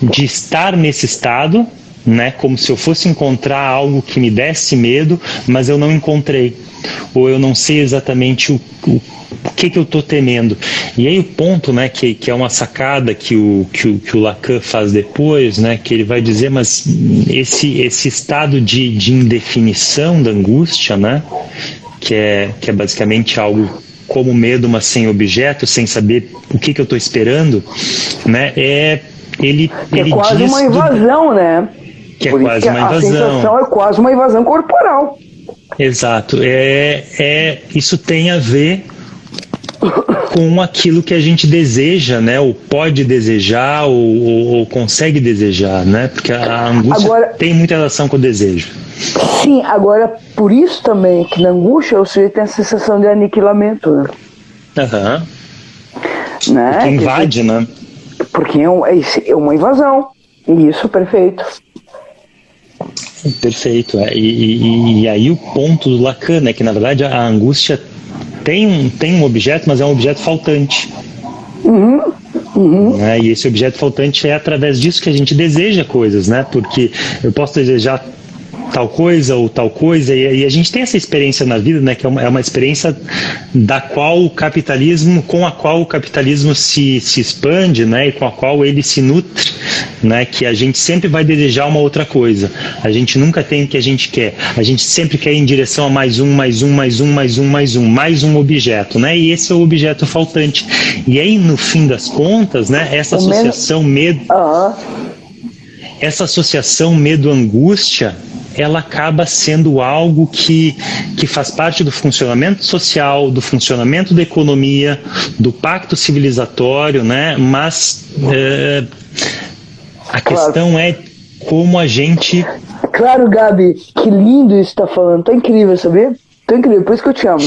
de estar nesse estado, né, como se eu fosse encontrar algo que me desse medo, mas eu não encontrei. Ou eu não sei exatamente o que eu estou temendo. E aí o ponto, né, que é uma sacada que o Lacan faz depois, né, que ele vai dizer, mas esse estado de indefinição da angústia, né, que é basicamente algo como medo, mas sem objeto, sem saber o que eu estou esperando, né, Que é quase uma invasão, né? Que é quase uma invasão. A sensação é quase uma invasão corporal. Exato. Isso tem a ver com aquilo que a gente deseja, né? Ou pode desejar, ou consegue desejar, né? Porque a angústia tem muita relação com o desejo. Sim, agora, por isso também que na angústia o sujeito tem a sensação de aniquilamento, né? Aham. Né? Porque invade, né? Porque é uma invasão. Isso, perfeito. Perfeito. E aí o ponto do Lacan, né? Que na verdade a angústia tem um objeto, mas é um objeto faltante. Né? E esse objeto faltante é através disso que a gente deseja coisas, né? Porque eu posso desejar tal coisa ou tal coisa, e a gente tem essa experiência na vida, né, que é uma experiência com a qual o capitalismo se expande, né, e com a qual ele se nutre, né, que a gente sempre vai desejar uma outra coisa, a gente nunca tem o que a gente quer, a gente sempre quer ir em direção a mais um objeto, né, e esse é o objeto faltante. E aí, no fim das contas, né, essa associação medo-angústia, ela acaba sendo algo que faz parte do funcionamento social, do funcionamento da economia, do pacto civilizatório, né? Mas a questão é como a gente... Claro, Gabi, que lindo isso que está falando, tá incrível, sabia? Tá incrível, por isso que eu te amo.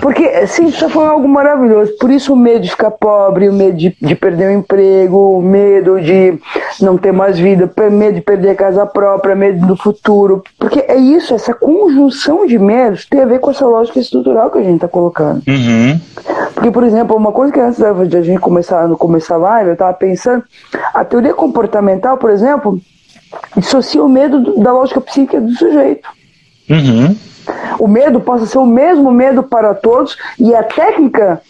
Porque, sim, você está falando algo maravilhoso. Por isso o medo de ficar pobre, o medo de perder o emprego, o medo de não ter mais vida, o medo de perder a casa própria, medo do futuro. Porque é isso, essa conjunção de medos tem a ver com essa lógica estrutural que a gente está colocando. Porque, por exemplo, uma coisa que antes de a gente começar a live, eu estava pensando, a teoria comportamental, por exemplo, dissocia o medo da lógica psíquica do sujeito. O medo passa a ser o mesmo medo para todos, e a técnica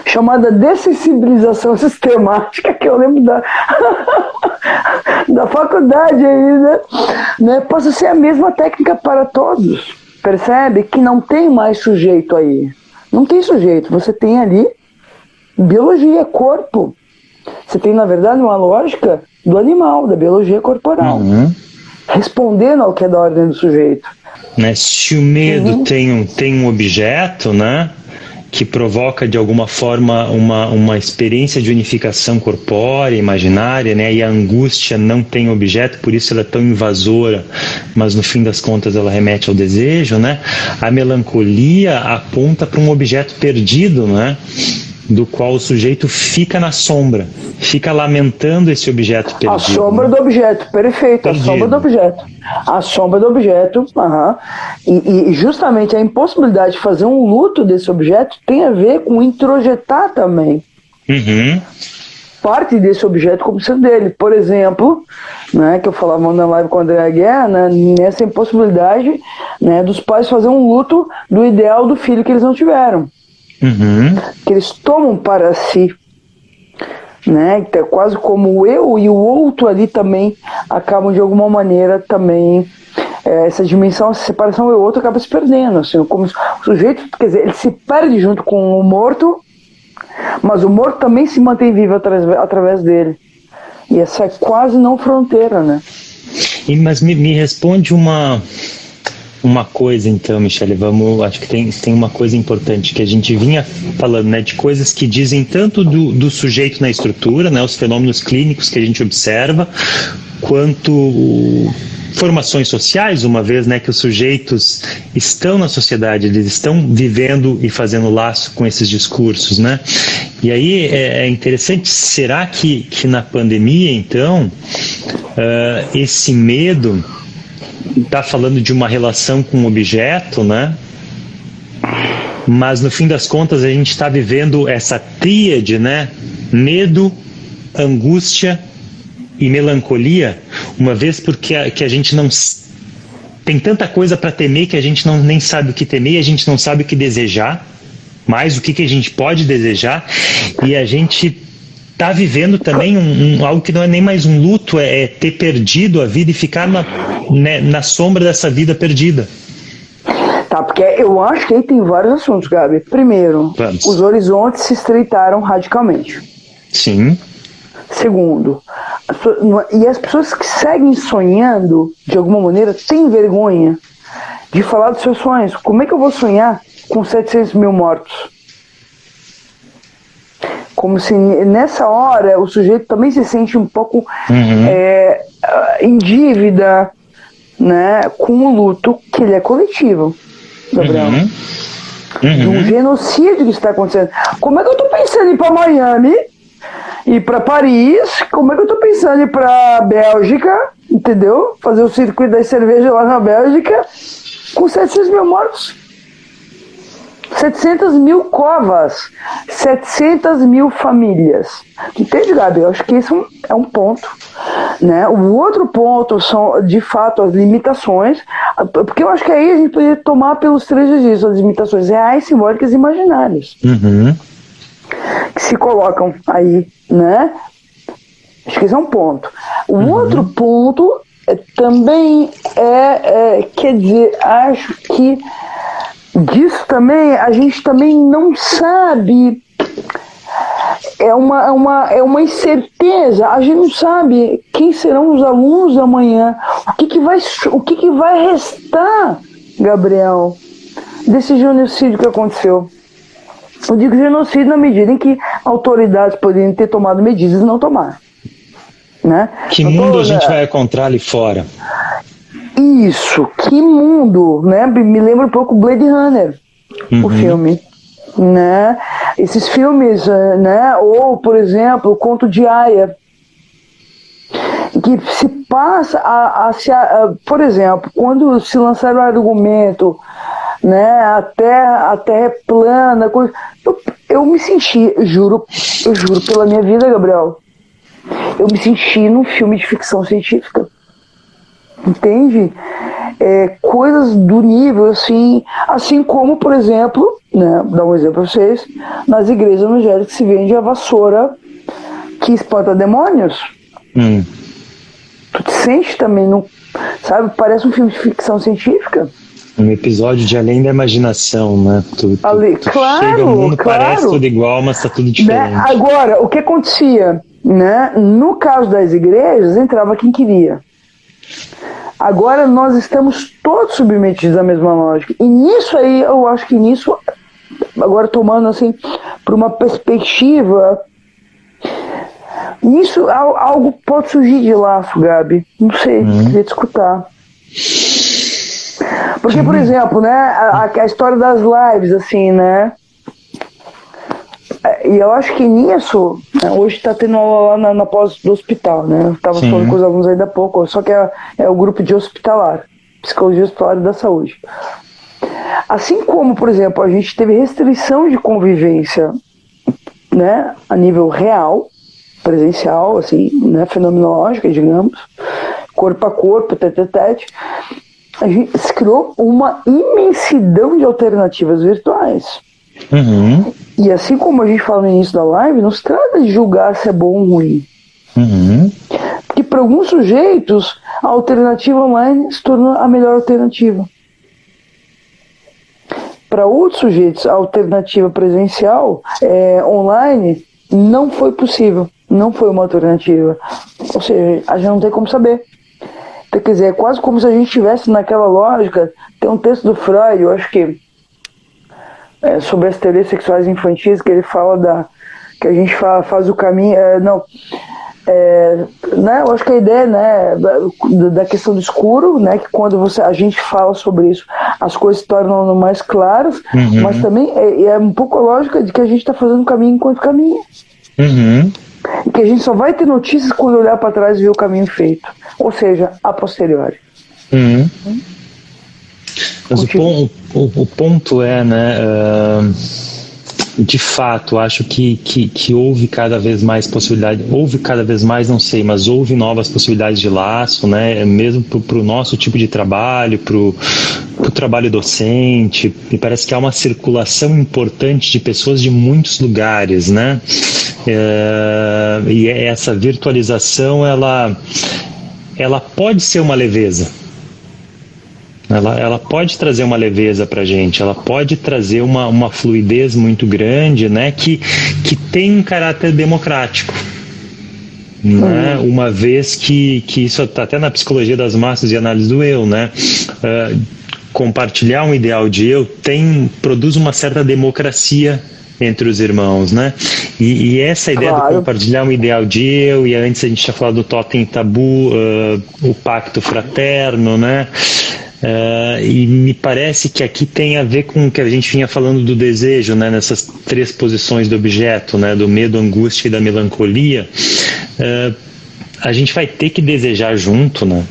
chamada dessensibilização sistemática, que eu lembro da faculdade aí, né? Passa a ser a mesma técnica para todos. Percebe que não tem mais sujeito aí. Não tem sujeito. Você tem ali biologia, corpo. Você tem, na verdade, uma lógica do animal, da biologia corporal. Respondendo ao que é da ordem do sujeito. Né? Se o medo tem um objeto, né, que provoca de alguma forma uma experiência de unificação corpórea, imaginária, né, e a angústia não tem objeto, por isso ela é tão invasora, mas no fim das contas ela remete ao desejo, né? A melancolia aponta para um objeto perdido, né, do qual o sujeito fica na sombra, fica lamentando esse objeto perdido. A sombra do objeto, perfeito, perdido. A sombra do objeto, e justamente a impossibilidade de fazer um luto desse objeto tem a ver com introjetar também parte desse objeto como sendo dele. Por exemplo, né, que eu falava na live com o André Guerra, né, nessa impossibilidade, né, dos pais fazer um luto do ideal do filho que eles não tiveram. Que eles tomam para si, né? Então, quase como o eu e o outro ali também acabam de alguma maneira também, essa dimensão, essa separação eu e o outro acaba se perdendo, assim, como o sujeito, quer dizer, ele se perde junto com o morto, mas o morto também se mantém vivo através dele, e essa é quase não fronteira, né? Mas me responde uma coisa então, Michele, acho que tem uma coisa importante que a gente vinha falando, né, de coisas que dizem tanto do sujeito na estrutura, né, os fenômenos clínicos que a gente observa, quanto formações sociais, uma vez, né, que os sujeitos estão na sociedade, eles estão vivendo e fazendo laço com esses discursos, né? E aí é interessante, será que na pandemia, então, esse medo está falando de uma relação com um objeto, né? Mas no fim das contas a gente está vivendo essa tríade, né? Medo, angústia e melancolia, uma vez porque a gente não tem tanta coisa para temer que a gente nem sabe o que temer, a gente não sabe o que desejar, mais o que a gente pode desejar, e a gente está vivendo também algo que não é nem mais um luto, é ter perdido a vida e ficar na sombra dessa vida perdida. Tá, porque eu acho que aí tem vários assuntos, Gabi. Primeiro, os horizontes se estreitaram radicalmente. Sim. Segundo, e as pessoas que seguem sonhando, de alguma maneira, têm vergonha de falar dos seus sonhos. Como é que eu vou sonhar com 700 mil mortos? Como se nessa hora o sujeito também se sente um pouco em dívida, né, com o luto, que ele é coletivo, Gabriel. De um genocídio que está acontecendo. Como é que eu estou pensando em ir para Miami, ir para Paris? Como é que eu estou pensando em ir para Bélgica, entendeu? Fazer o circuito das cervejas lá na Bélgica com 700 mil mortos. 700 mil covas, 700 mil famílias. Entende, Gabi? Eu acho que isso é um ponto. Né? O outro ponto são, de fato, as limitações, porque eu acho que aí a gente poderia tomar pelos três registros, as limitações reais, simbólicas e imaginárias. Que se colocam aí, né? Acho que esse é um ponto. O outro ponto também quer dizer, acho que disso também, a gente também não sabe, é uma incerteza, a gente não sabe quem serão os alunos amanhã, o que vai restar, Gabriel, desse genocídio que aconteceu. Eu digo genocídio na medida em que autoridades poderiam ter tomado medidas e não tomaram. Né? Que mundo a gente vai encontrar ali fora? Isso, que mundo, né? Me lembra um pouco Blade Runner, o filme, né? Esses filmes, né? Ou, por exemplo, o Conto de Aia, que se passa por exemplo, quando se lançaram o argumento, né? A Terra é plana, eu me senti, eu juro pela minha vida, Gabriel, eu me senti num filme de ficção científica. Entende? Coisas do nível assim como, por exemplo, né, vou dar um exemplo para vocês, nas igrejas evangélicas se vende a vassoura que espanta demônios. Tu te sente também, sabe? Parece um filme de ficção científica. Um episódio de Além da Imaginação, né? Claro, chega, o mundo claro. Parece tudo igual, mas está tudo diferente. Né? Agora, o que acontecia? Né? No caso das igrejas, entrava quem queria. Agora nós estamos todos submetidos à mesma lógica. E nisso aí, eu acho que nisso, agora tomando assim, por uma perspectiva, nisso algo pode surgir de laço, Gabi. Não sei, queria te escutar. Porque, por exemplo, né, a história das lives, assim, né? E eu acho que nisso, né, hoje está tendo aula lá na pós do hospital, né? Eu estava falando com os alunos ainda há pouco, só que é o grupo de hospitalar, psicologia hospitalar da saúde. Assim como, por exemplo, a gente teve restrição de convivência, né, a nível real, presencial, assim, né, fenomenológica, digamos, corpo a corpo, tete a tete, a gente se criou uma imensidão de alternativas virtuais. E assim como a gente fala no início da live, não se trata de julgar se é bom ou ruim. Porque para alguns sujeitos, a alternativa online se tornou a melhor alternativa. Para outros sujeitos, a alternativa presencial, online, não foi possível. Não foi uma alternativa. Ou seja, a gente não tem como saber. Então, quer dizer, é quase como se a gente estivesse naquela lógica. Tem um texto do Freud, eu acho que sobre as teorias sexuais infantis, que ele fala que a gente faz o caminho, né, eu acho que a ideia, né, da questão do escuro, né, que quando a gente fala sobre isso, as coisas se tornam mais claras, mas também é um pouco a lógica de que a gente está fazendo o caminho enquanto caminha. E que a gente só vai ter notícias quando olhar para trás e ver o caminho feito, ou seja, a posteriori. Mas o ponto é, né, de fato, acho que houve cada vez mais possibilidade, não sei, mas houve novas possibilidades de laço, né, mesmo para o nosso tipo de trabalho, para o trabalho docente. Me parece que há uma circulação importante de pessoas de muitos lugares, né, e essa virtualização, ela pode ser uma leveza. Ela pode trazer uma leveza para a gente, ela pode trazer uma fluidez muito grande, né, que tem um caráter democrático. né? Uma vez que isso está até na psicologia das massas e análise do eu, né? Compartilhar um ideal de eu produz uma certa democracia entre os irmãos, né? E essa ideia de compartilhar um ideal de eu, e antes a gente tinha falado do totem tabu, o pacto fraterno, né? E me parece que aqui tem a ver com o que a gente vinha falando do desejo, né? Nessas 3 posições do objeto, né? Do medo, angústia e da melancolia. A gente vai ter que desejar junto, né?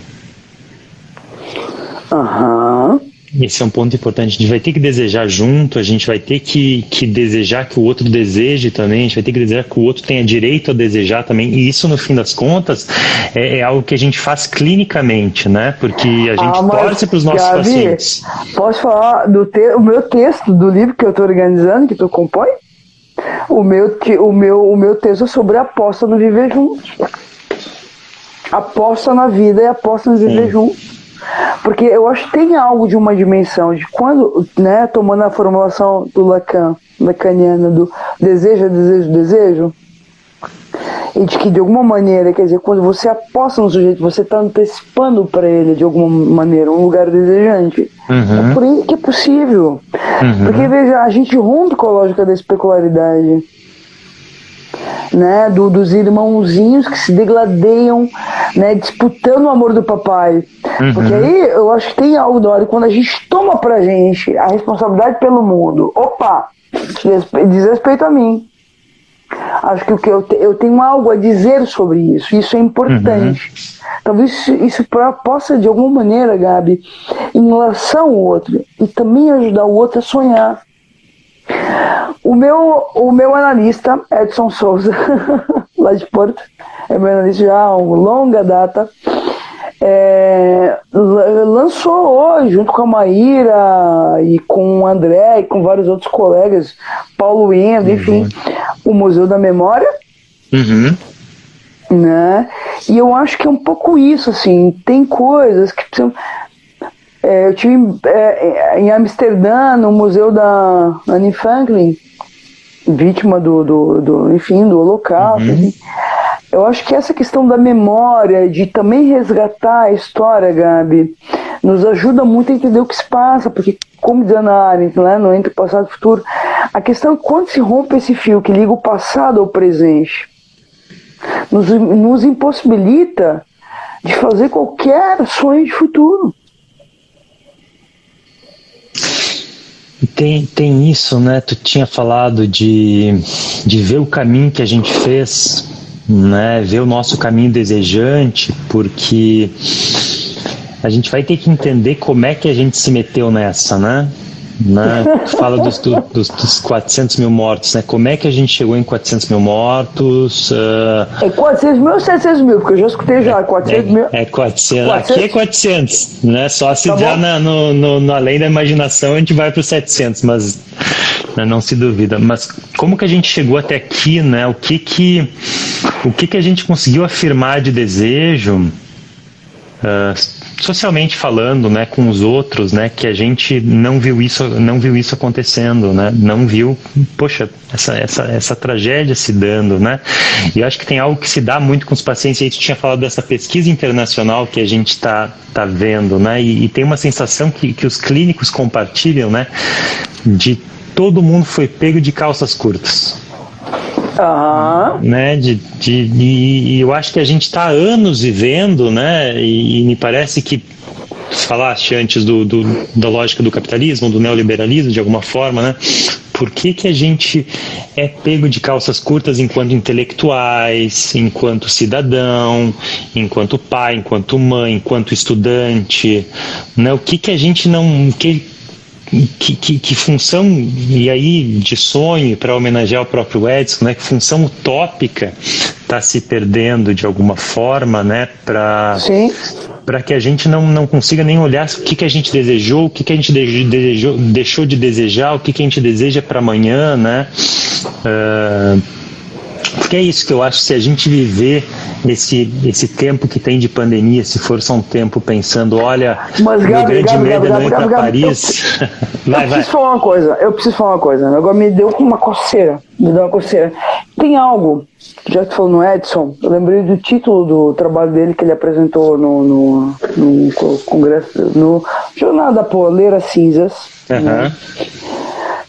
Esse é um ponto importante. A gente vai ter que desejar junto, a gente vai ter que desejar que o outro deseje também, a gente vai ter que desejar que o outro tenha direito a desejar também, e isso, no fim das contas, é algo que a gente faz clinicamente, né? Porque a gente torce para os nossos pacientes. Posso falar o meu texto do livro que eu estou organizando, que tu compõe? O meu texto é sobre a aposta no viver juntos. Aposta na vida e aposta no viver juntos. Porque eu acho que tem algo de uma dimensão de quando, né, tomando a formulação do lacaniana do desejo, e de que de alguma maneira, quer dizer, quando você aposta no sujeito, você está antecipando para ele de alguma maneira um lugar desejante. É por aí que é possível. Porque, veja, a gente rompe com a lógica da especularidade, né, dos irmãozinhos que se degladeiam, né, disputando o amor do papai. Porque aí eu acho que tem algo da hora quando a gente toma pra gente a responsabilidade pelo mundo. Opa, diz respeito a mim. Acho que eu tenho algo a dizer sobre isso. Isso é importante. Talvez isso possa, de alguma maneira, Gabi, em relação ao outro, e também ajudar o outro a sonhar. O meu analista, Edson Souza, lá de Porto, é meu analista já há uma longa data, lançou hoje, junto com a Maíra e com o André e com vários outros colegas, Paulo Endo, enfim, o Museu da Memória, né? E eu acho que é um pouco isso, assim, tem coisas que precisam... eu tive em Amsterdã, no Museu da Anne Franklin, vítima do Holocausto. Enfim. Eu acho que essa questão da memória, de também resgatar a história, Gabi, nos ajuda muito a entender o que se passa, porque, como diz Ana Arendt, né, no Entre Passado e Futuro, a questão é quando se rompe esse fio que liga o passado ao presente, nos impossibilita de fazer qualquer sonho de futuro. Tem isso, né? Tu tinha falado de ver o caminho que a gente fez, né? Ver o nosso caminho desejante, porque a gente vai ter que entender como é que a gente se meteu nessa, né? Fala dos 400 mil mortos, né? Como é que a gente chegou em 400 mil mortos? 400 mil ou 700 mil? Porque eu já escutei já, 400 mil. 400. Aqui é 400, né? Só se der no além da imaginação a gente vai para os 700, mas não se duvida. Mas como que a gente chegou até aqui, né? O que a gente conseguiu afirmar de desejo, socialmente falando, né, com os outros, né, que a gente não viu isso acontecendo, né, não viu, poxa, essa tragédia se dando, né, e eu acho que tem algo que se dá muito com os pacientes. Aí tu tinha falado dessa pesquisa internacional que a gente está vendo, né, e tem uma sensação que os clínicos compartilham, né, de todo mundo foi pego de calças curtas. Né, e eu acho que a gente está há anos vivendo, né, e me parece que falaste antes da lógica do capitalismo, do neoliberalismo, de alguma forma, né, por que a gente é pego de calças curtas enquanto intelectuais, enquanto cidadão, enquanto pai, enquanto mãe, enquanto estudante, né, o que a gente não... Que função, e aí de sonho, para homenagear o próprio Edson, né, que função utópica está se perdendo de alguma forma, né, para que a gente não consiga nem olhar o que a gente desejou, o que a gente deixou de desejar, o que a gente deseja para amanhã, né? Porque é isso que eu acho, se a gente viver esse tempo que tem de pandemia, se for só um tempo pensando, olha, mas, meu Gabi, grande medo é não ir Gabi, para Paris. Eu preciso falar uma coisa, agora me deu uma coceira, tem algo, já que tu falou no Edson, eu lembrei do título do trabalho dele que ele apresentou no congresso, no Jornada da Poleira Cinzas. Né?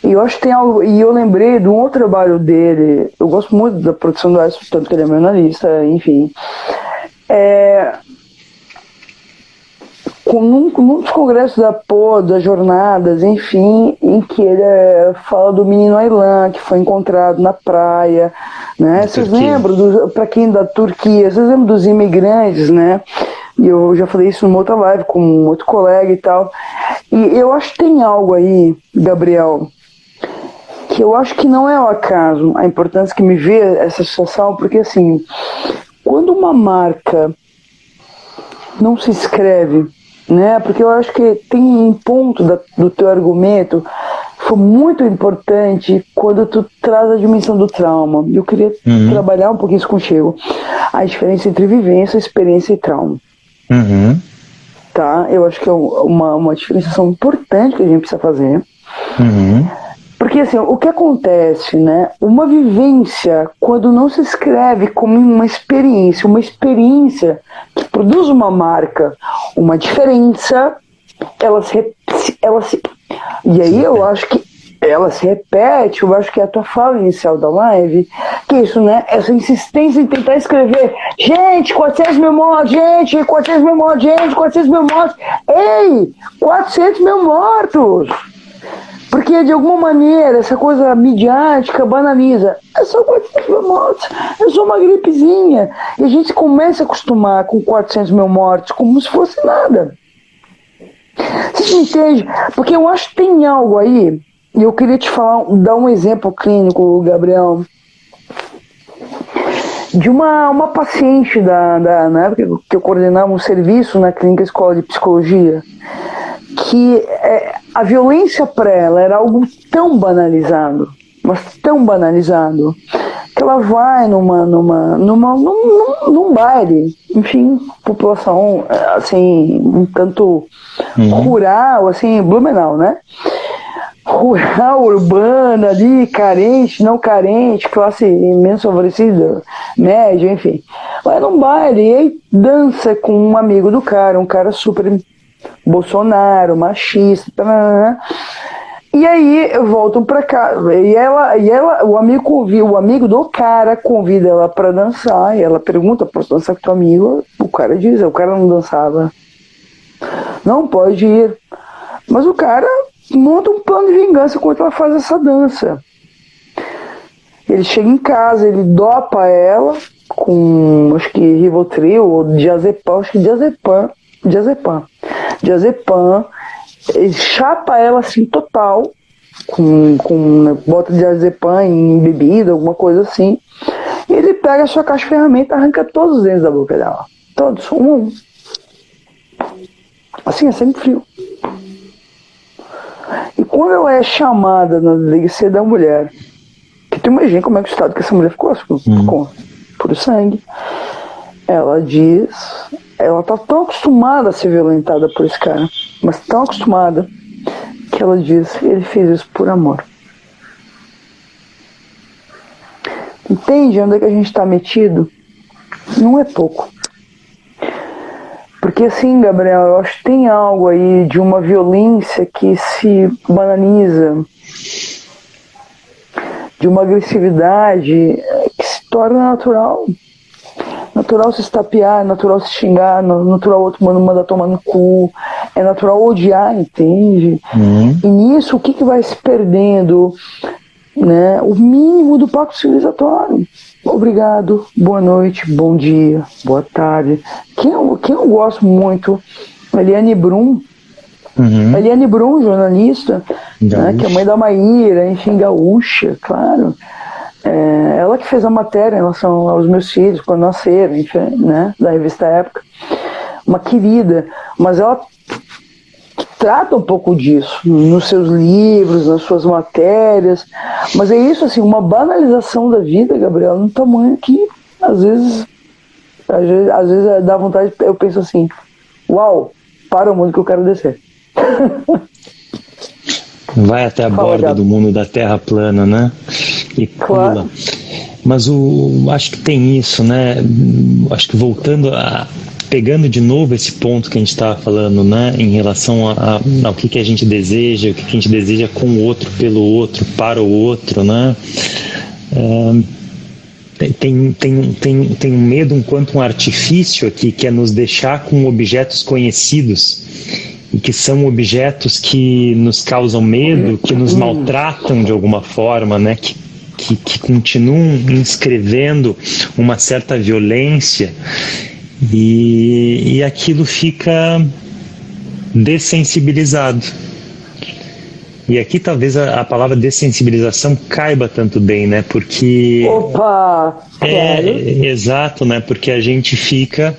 E eu acho que tem algo, e eu lembrei de um outro trabalho dele, eu gosto muito da produção do Edson, tanto que ele é meu analista, enfim. Num dos congressos das jornadas, enfim, em que ele fala do menino Aylan, que foi encontrado na praia, né? Vocês lembram, para quem da Turquia, vocês lembram dos imigrantes, né? E eu já falei isso numa outra live com um outro colega e tal. E eu acho que tem algo aí, Gabriel, que eu acho que não é o acaso, a importância que me vê essa situação, porque assim, quando uma marca não se escreve, né? Porque eu acho que tem um ponto do teu argumento foi muito importante quando tu traz a dimensão do trauma. Eu queria trabalhar um pouquinho isso contigo. A diferença entre vivência, experiência e trauma. Tá? Eu acho que é uma diferenciação importante que a gente precisa fazer. Porque assim, o que acontece, né? Uma vivência, quando não se escreve como uma experiência que produz uma marca, uma diferença, e aí eu acho que ela se repete, eu acho que é a tua fala inicial da live, que é isso, né? Essa insistência em tentar escrever, gente, 400 mil mortos, gente, 400 mil mortos, gente, 400 mil mortos. Ei, 400 mil mortos! Porque, de alguma maneira, essa coisa midiática banaliza. É só 400 mil mortos, é só uma gripezinha. E a gente começa a acostumar com 400 mil mortos como se fosse nada. Você me entende? Porque eu acho que tem algo aí, e eu queria te dar um exemplo clínico, Gabriel, de uma paciente na época que eu coordenava um serviço na Clínica Escola de Psicologia, que a violência para ela era algo tão banalizado, mas tão banalizado, que ela vai num baile, enfim, população assim, um tanto rural, assim, Blumenau, né? Rural, urbana ali, carente, não carente, classe menos favorecida, média, enfim. Vai num baile e aí dança com um amigo do cara, um cara super Bolsonaro, machista, e aí voltam pra casa e ela o amigo do cara convida ela pra dançar e ela pergunta: posso dançar com teu amigo? O cara diz: o cara não dançava, não pode ir, mas o cara monta um plano de vingança enquanto ela faz essa dança. Ele chega em casa, ele dopa ela com, acho que Rivotril ou diazepam, acho que diazepam, ele chapa ela assim total, com bota de diazepam em bebida, alguma coisa assim, e ele pega a sua caixa de ferramenta e arranca todos os dentes da boca dela, todos, um a um, assim, é sangue frio. E quando ela é chamada na delegacia da mulher, que tu imagina como é que o estado que essa mulher ficou por sangue, ela diz, ela tá tão acostumada a ser violentada por esse cara, mas tão acostumada, que ela diz: ele fez isso por amor. Entende onde é que a gente tá metido? Não é pouco. Porque assim, Gabriel, eu acho que tem algo aí de uma violência que se banaliza, de uma agressividade que se torna natural. Natural se estapear, é natural se xingar, é natural o outro mandar tomar no cu, é natural odiar, entende? E nisso, o que vai se perdendo? Né? O mínimo do pacto civilizatório. Obrigado, boa noite, bom dia, boa tarde. Quem eu gosto muito, Eliane Brum, jornalista, né, que é mãe da Maíra, enfim, gaúcha, claro. Ela que fez a matéria em relação aos meus filhos quando nasceram, enfim, né, da revista Época. Uma querida, mas ela trata um pouco disso nos seus livros, nas suas matérias, mas é isso, assim, uma banalização da vida, Gabriel, num tamanho que às vezes dá vontade, eu penso assim: uau, para o mundo que eu quero descer. Vai até a borda do mundo da Terra plana, né? E pula. Claro. Mas acho que tem isso, né? Acho que pegando de novo esse ponto que a gente estava falando, né, em relação ao que a gente deseja, o que a gente deseja com o outro, pelo outro, para o outro, né? Tem um medo enquanto um artifício aqui, que é nos deixar com objetos conhecidos, e que são objetos que nos causam medo, que nos maltratam de alguma forma, né? Que continuam inscrevendo uma certa violência, e aquilo fica dessensibilizado. E aqui talvez a palavra dessensibilização caiba tanto bem, né? Porque... Opa! Exato, né? Porque a gente fica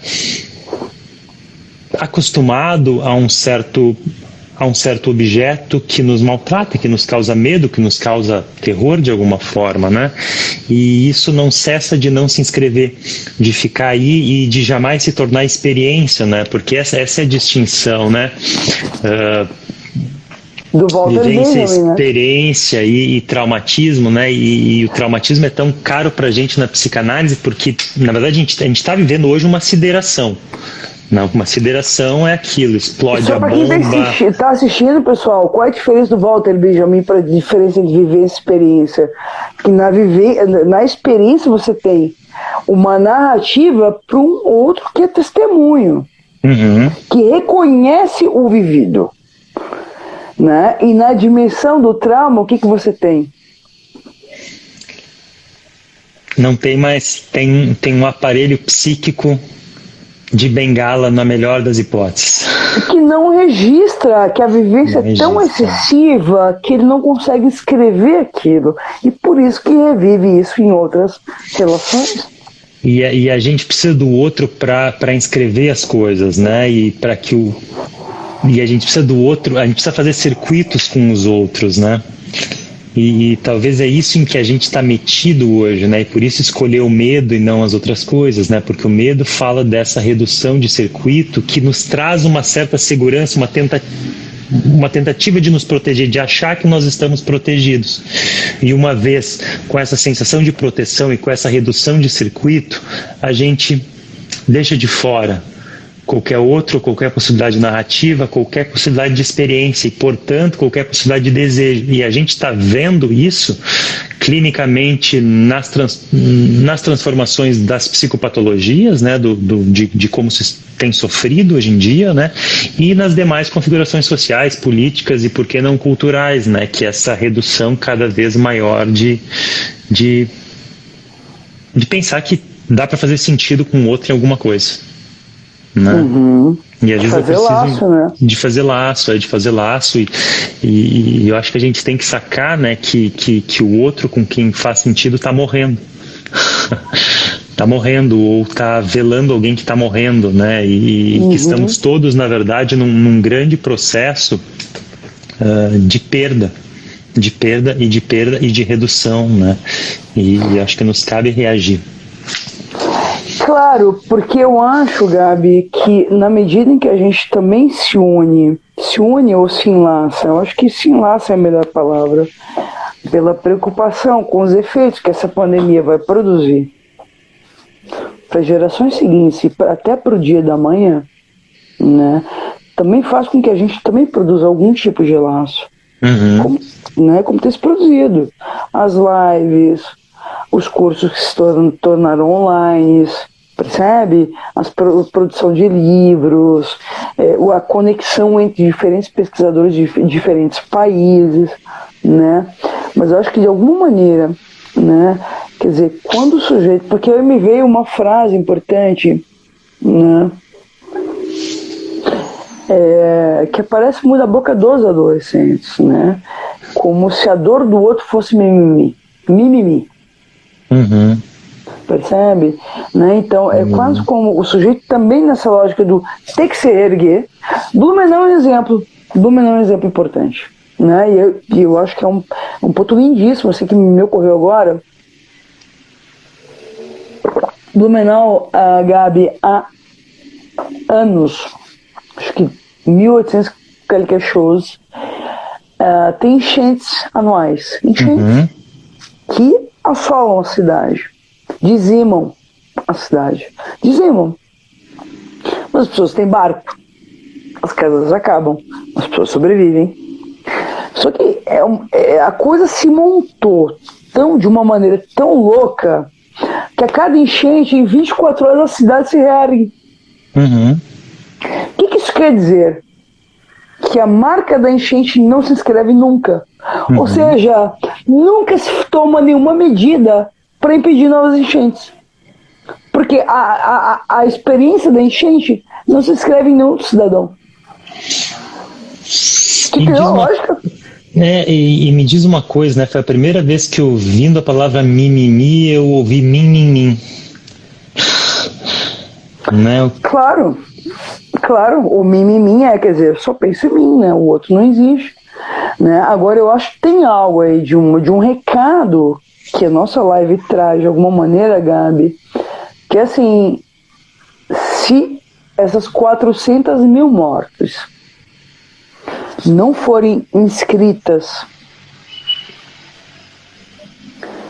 acostumado a um certo objeto que nos maltrata, que nos causa medo, que nos causa terror de alguma forma, né? E isso não cessa de não se inscrever, de ficar aí e de jamais se tornar experiência, né? Porque essa é a distinção, né? Do Walter Vivência, Benjamin, né? experiência e traumatismo, né? E o traumatismo é tão caro pra gente na psicanálise porque, na verdade, a gente está vivendo hoje uma sideração. Não, uma sideração é aquilo, explode Só a para bomba. quem está assistindo, pessoal, qual é a diferença do Walter Benjamin para a diferença de vivência e experiência? Que na experiência você tem uma narrativa para um outro que é testemunho, que reconhece o vivido. Né? E na dimensão do trauma, o que você tem? Não tem mais, tem um aparelho psíquico de bengala na melhor das hipóteses. Que não registra, que a vivência é tão excessiva que ele não consegue escrever aquilo. E por isso que revive isso em outras relações. E a gente precisa do outro para inscrever as coisas, né? E a gente precisa do outro, a gente precisa fazer circuitos com os outros, né? E talvez é isso em que a gente está metido hoje, né? E por isso escolher o medo e não as outras coisas, né? Porque o medo fala dessa redução de circuito que nos traz uma certa segurança, uma tentativa de nos proteger, de achar que nós estamos protegidos. E uma vez com essa sensação de proteção e com essa redução de circuito, a gente deixa de fora qualquer possibilidade narrativa, qualquer possibilidade de experiência e, portanto, qualquer possibilidade de desejo. E a gente está vendo isso clinicamente nas transformações das psicopatologias, né, de como se tem sofrido hoje em dia, né, e nas demais configurações sociais, políticas e, por que não, culturais, né, que é essa redução cada vez maior de pensar que dá para fazer sentido com o outro em alguma coisa. Né? E às vezes eu preciso de fazer laço e eu acho que a gente tem que sacar, né, que o outro com quem faz sentido está morrendo. Está morrendo ou está velando alguém que está morrendo, né? E que estamos todos, na verdade, num grande processo de perda e de redução, né? E acho que nos cabe reagir. Claro, porque eu acho, Gabi, que na medida em que a gente também se une ou se enlaça, eu acho que se enlaça é a melhor palavra, pela preocupação com os efeitos que essa pandemia vai produzir para gerações seguintes e até para o dia da manhã, né, também faz com que a gente também produza algum tipo de laço, como tem se produzido. As lives, os cursos que se tornaram online, percebe? A produção de livros, a conexão entre diferentes pesquisadores de diferentes países, né? Mas eu acho que de alguma maneira, né? Quer dizer, quando o sujeito... Porque aí me veio uma frase importante, né? Que aparece muito na boca dos adolescentes, né? Como se a dor do outro fosse mimimi. Percebe? Né? Então é quase como o sujeito também nessa lógica do ter que se erguer. Blumenau é um exemplo importante, né? E eu acho que é um ponto lindíssimo assim, que me ocorreu agora. Blumenau, Gabi, há anos, acho que 1800 qualquer shows, tem enchentes anuais, que assolam a cidade. dizimam a cidade. Dizimam. Mas as pessoas têm barco. As casas acabam. As pessoas sobrevivem. Só que a coisa se montou de uma maneira tão louca que a cada enchente, em 24 horas, a cidade se reergue. Uhum. O que isso quer dizer? Que a marca da enchente não se inscreve nunca. Uhum. Ou seja, nunca se toma nenhuma medida para impedir novas enchentes. Porque a experiência da enchente não se inscreve em nenhum cidadão. Que criou a lógica. E me diz uma coisa, né? Foi a primeira vez que ouvindo a palavra mimimi, eu ouvi mim. Né? Claro, o mimimi quer dizer, eu só penso em mim, né? O outro não existe. Né? Agora eu acho que tem algo aí de um recado que a nossa live traz de alguma maneira, Gabi, que é assim, se essas 400 mil mortes não forem inscritas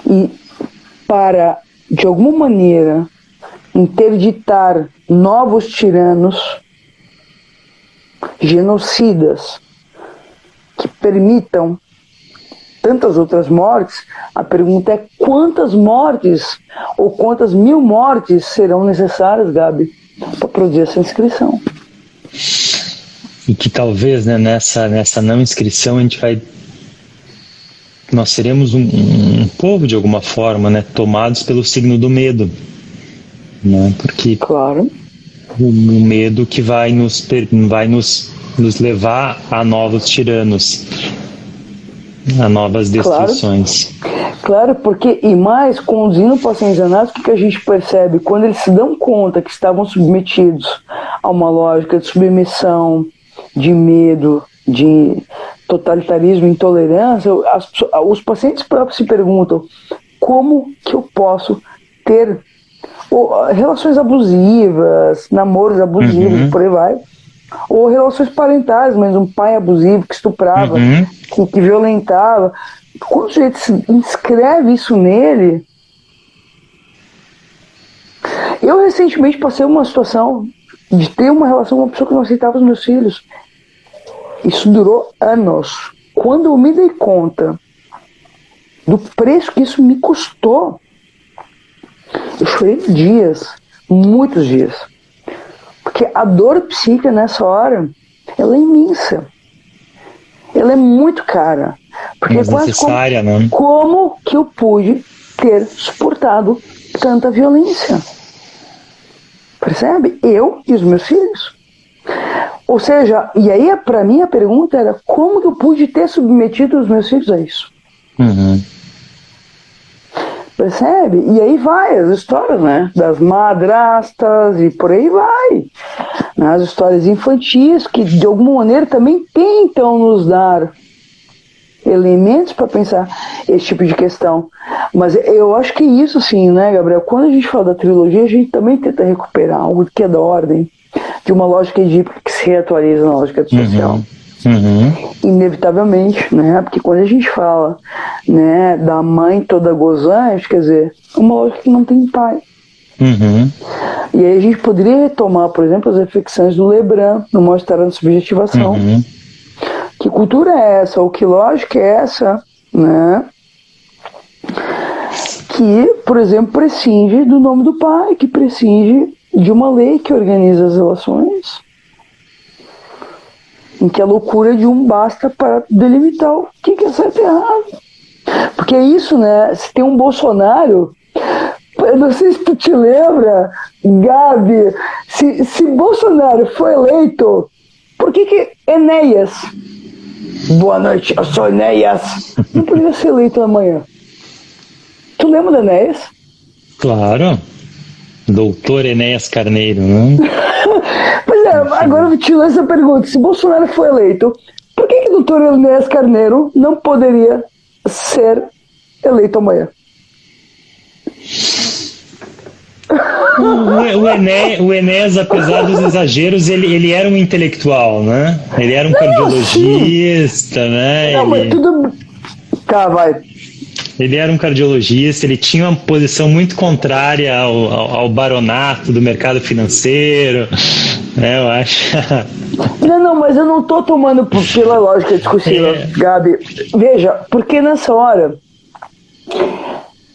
e para, de alguma maneira, interditar novos tiranos, genocidas, que permitam tantas outras mortes, a pergunta é quantas mortes ou quantas mil mortes serão necessárias, Gabi, para produzir essa inscrição. E que talvez, né, nessa não inscrição nós seremos um povo de alguma forma, né, tomados pelo signo do medo, né, porque claro, o medo que vai nos levar a novos tiranos, a novas destruições. Claro, porque, e mais, conduzindo pacientes análise, o que a gente percebe? Quando eles se dão conta que estavam submetidos a uma lógica de submissão, de medo, de totalitarismo, intolerância, os pacientes próprios se perguntam como que eu posso ter relações abusivas, namoros abusivos, por aí vai, ou relações parentais, mas um pai abusivo que estuprava, que violentava. Quando o sujeito se inscreve isso nele... Eu recentemente passei uma situação de ter uma relação com uma pessoa que não aceitava os meus filhos. Isso durou anos. Quando eu me dei conta do preço que isso me custou, eu chorei dias, muitos dias. Porque a dor psíquica nessa hora, ela é imensa. Ela é muito cara. Porque mas necessária, né? Como que eu pude ter suportado tanta violência? Percebe? Eu e os meus filhos. Ou seja, e aí para mim a pergunta era como que eu pude ter submetido os meus filhos a isso? Percebe? E aí vai as histórias, né? Das madrastas e por aí vai. As histórias infantis que de alguma maneira também tentam nos dar elementos para pensar esse tipo de questão. Mas eu acho que isso sim, né, Gabriel? Quando a gente fala da trilogia, a gente também tenta recuperar algo que é da ordem de uma lógica edípica que se reatualiza na lógica social. Inevitavelmente, né? Porque quando a gente fala, né, da mãe toda gozante, quer dizer, uma lógica que não tem pai. E aí a gente poderia retomar, por exemplo, as reflexões do Lebrun no Mal-Estar da Subjetivação. Que cultura é essa, ou que lógica é essa, né? Que, por exemplo, prescinde do nome do pai, que prescinde de uma lei que organiza as relações, em que a loucura de um basta para delimitar o que é certo e errado. Porque é isso, né? Se tem um Bolsonaro, eu não sei se tu te lembra, Gabi, se Bolsonaro foi eleito, por que Enéas, boa noite, eu sou Enéas, não poderia ser eleito amanhã? Tu lembra do Enéas? Claro. Doutor Enéas Carneiro, né? Pois é, agora eu te lanço essa pergunta. Se Bolsonaro foi eleito, por que o doutor Enéas Carneiro não poderia ser eleito amanhã? O Enéas, apesar dos exageros, ele era um intelectual, né? Ele era um cardiologista, né? Não, mas tudo... Tá, vai. Ele era um cardiologista, ele tinha uma posição muito contrária ao baronato do mercado financeiro, né, eu acho. Não, mas eu não tô tomando pela lógica discursiva, Gabi. Veja, porque nessa hora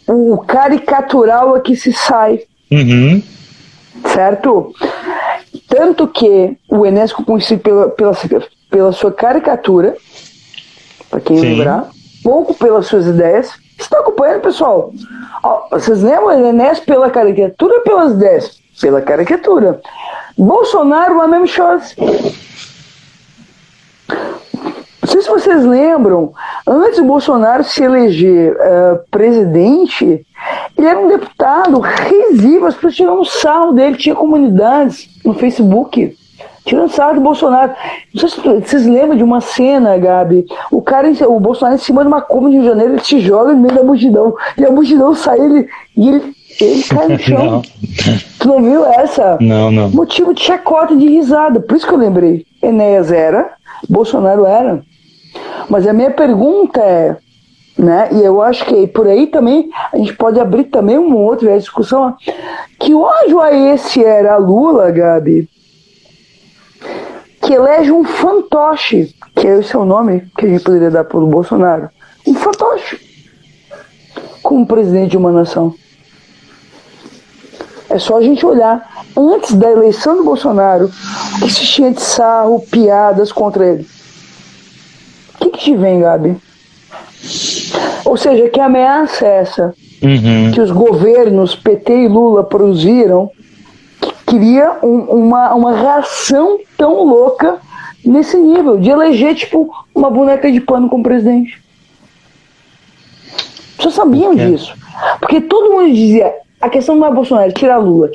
o caricatural é que se sai. Uhum. Certo? Tanto que o Enéas ficou conhecido pela sua caricatura, para quem lembrar, pouco pelas suas ideias. Você está acompanhando, pessoal? Vocês lembram o Enéas pela caricatura ou pelas ideias? Pela caricatura. Bolsonaro, a mesma coisa. Não sei se vocês lembram, antes do Bolsonaro se eleger presidente, ele era um deputado risível, as pessoas tiravam um sarro dele, tinha comunidades no Facebook, tirando sarro do Bolsonaro. Não sei se vocês lembram de uma cena, Gabi, o Bolsonaro em cima de uma Kombi de Rio de Janeiro, ele se joga no meio da multidão, e a multidão sai, ele cai no chão. Não. Tu não viu essa? Não. Motivo de chacota, de risada, por isso que eu lembrei. Enéas era, Bolsonaro era. Mas a minha pergunta é, né, e eu acho que por aí também a gente pode abrir também uma outra discussão, que ódio a esse era Lula, Gabi, que elege um fantoche, que é esse é o nome que a gente poderia dar para o Bolsonaro, um fantoche como presidente de uma nação. É só a gente olhar antes da eleição do Bolsonaro o que se tinha de sarro, piadas contra ele. O que te vem, Gabi? Ou seja, que ameaça é essa que os governos PT e Lula produziram, que cria uma reação tão louca nesse nível, de eleger tipo uma boneca de pano como presidente? Vocês sabiam disso? Porque todo mundo dizia, a questão não é Bolsonaro, tira Lula.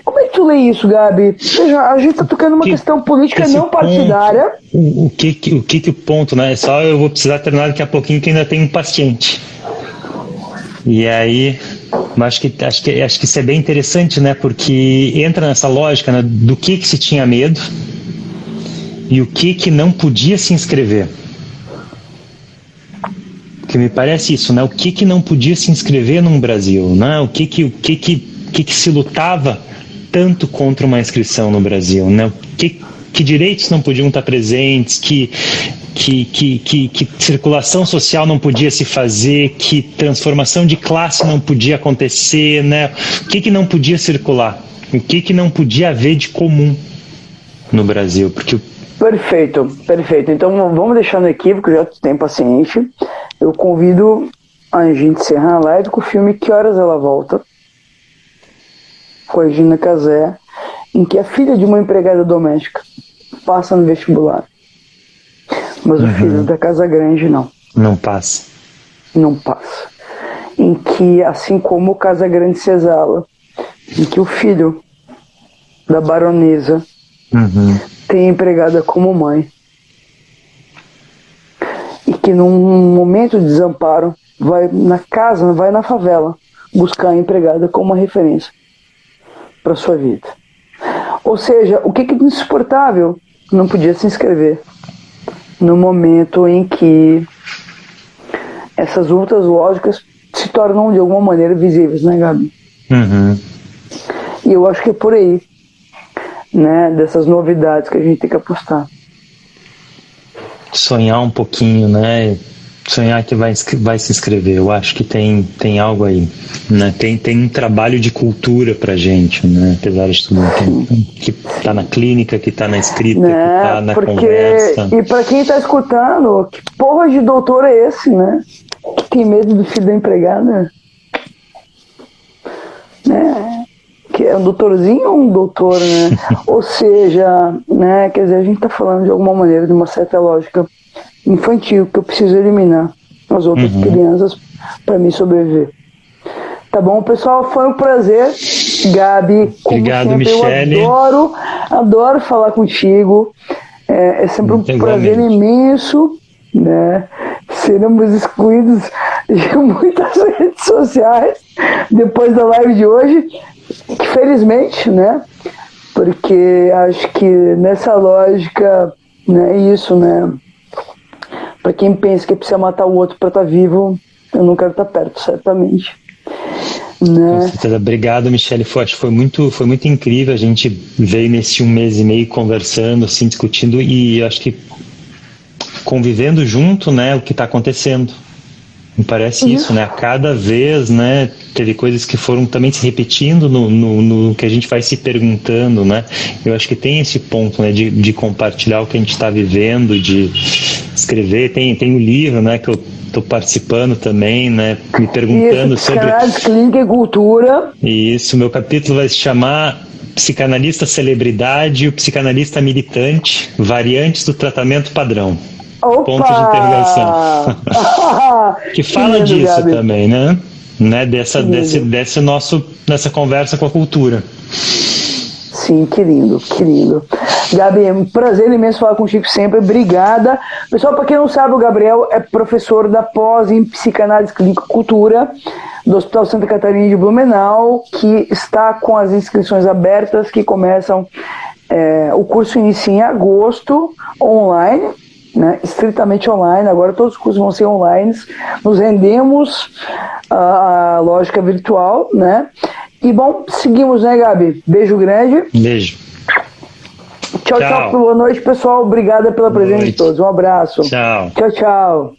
Como é que tu lê isso, Gabi? Veja, a gente está tocando uma questão política não partidária. O que o ponto, né? Só eu vou precisar terminar daqui a pouquinho, que ainda tem um paciente. E aí, acho que isso é bem interessante, né? Porque entra nessa lógica, né, do que se tinha medo e o que não podia se inscrever. Que me parece isso, né? O que não podia se inscrever no Brasil, né? O que se lutava tanto contra uma inscrição no Brasil, né? Que direitos não podiam estar presentes, que circulação social não podia se fazer, que transformação de classe não podia acontecer, né? O que não podia circular, o que não podia haver de comum no Brasil, porque Perfeito. Então vamos deixar no equívoco, já tem paciente. Eu convido a gente encerrar a live com o filme Que Horas Ela Volta, com a Regina Casé, em que a filha de uma empregada doméstica passa no vestibular. Mas o filho da Casa Grande não. Não passa. Em que, assim como o Casa Grande se exala, em que o filho da baronesa tem a empregada como mãe. E que num momento de desamparo vai na casa, vai na favela buscar a empregada como uma referência para sua vida. Ou seja, o que é insuportável não podia se inscrever no momento em que essas outras lógicas se tornam de alguma maneira visíveis, né, Gabi? E eu acho que é por aí, né, dessas novidades que a gente tem que apostar. Sonhar um pouquinho, né? Sonhar que vai se inscrever. Eu acho que tem algo aí, né? Tem um trabalho de cultura pra gente, né? Apesar de tudo, que tá na clínica, que tá na escrita, né? Que tá na conversa. E pra quem tá escutando, que porra de doutor é esse, né? Que tem medo do filho da empregada? Né? Que é um doutorzinho ou um doutor, né? Ou seja, né? Quer dizer, a gente tá falando de alguma maneira de uma certa lógica infantil que eu preciso eliminar as outras crianças para me sobreviver. Tá bom, pessoal? Foi um prazer, Gabi. Obrigado, sempre, Michele. Eu adoro falar contigo. É sempre um prazer imenso, né? Seremos excluídos de muitas redes sociais depois da live de hoje, felizmente, né? Porque acho que nessa lógica, né, isso, né? para quem pensa que precisa matar o outro para estar vivo, eu não quero estar perto, certamente. Né? Com certeza. Obrigado, Michele. Acho que foi muito incrível. A gente veio nesse 1 mês e meio conversando, assim, discutindo e acho que convivendo junto, né, o que está acontecendo. Me parece isso, né? A cada vez, né, teve coisas que foram também se repetindo no que a gente vai se perguntando, né? Eu acho que tem esse ponto, né, de compartilhar o que a gente está vivendo, de escrever. Tem um livro, né, que eu estou participando também, né, me perguntando sobre... Psicanálise Clínica e Cultura. Isso, meu capítulo vai se chamar Psicanalista Celebridade e o Psicanalista Militante, Variantes do Tratamento Padrão. Opa! Ponto de interrogação. Que fala lindo, disso, Gabi. também, né? Dessa conversa com a cultura. Sim, que lindo, que lindo. Gabi, é um prazer imenso falar contigo sempre, obrigada. Pessoal, para quem não sabe, o Gabriel é professor da pós em Psicanálise Clínica e Cultura do Hospital Santa Catarina de Blumenau, que está com as inscrições abertas, que começam, o curso inicia em agosto, online, né, estritamente online. Agora todos os cursos vão ser online. Nos rendemos à lógica virtual, né? E bom, seguimos, né, Gabi? Beijo grande. Beijo. Tchau. Boa noite, pessoal. Obrigada pela presença de todos. Um abraço. Tchau. Tchau.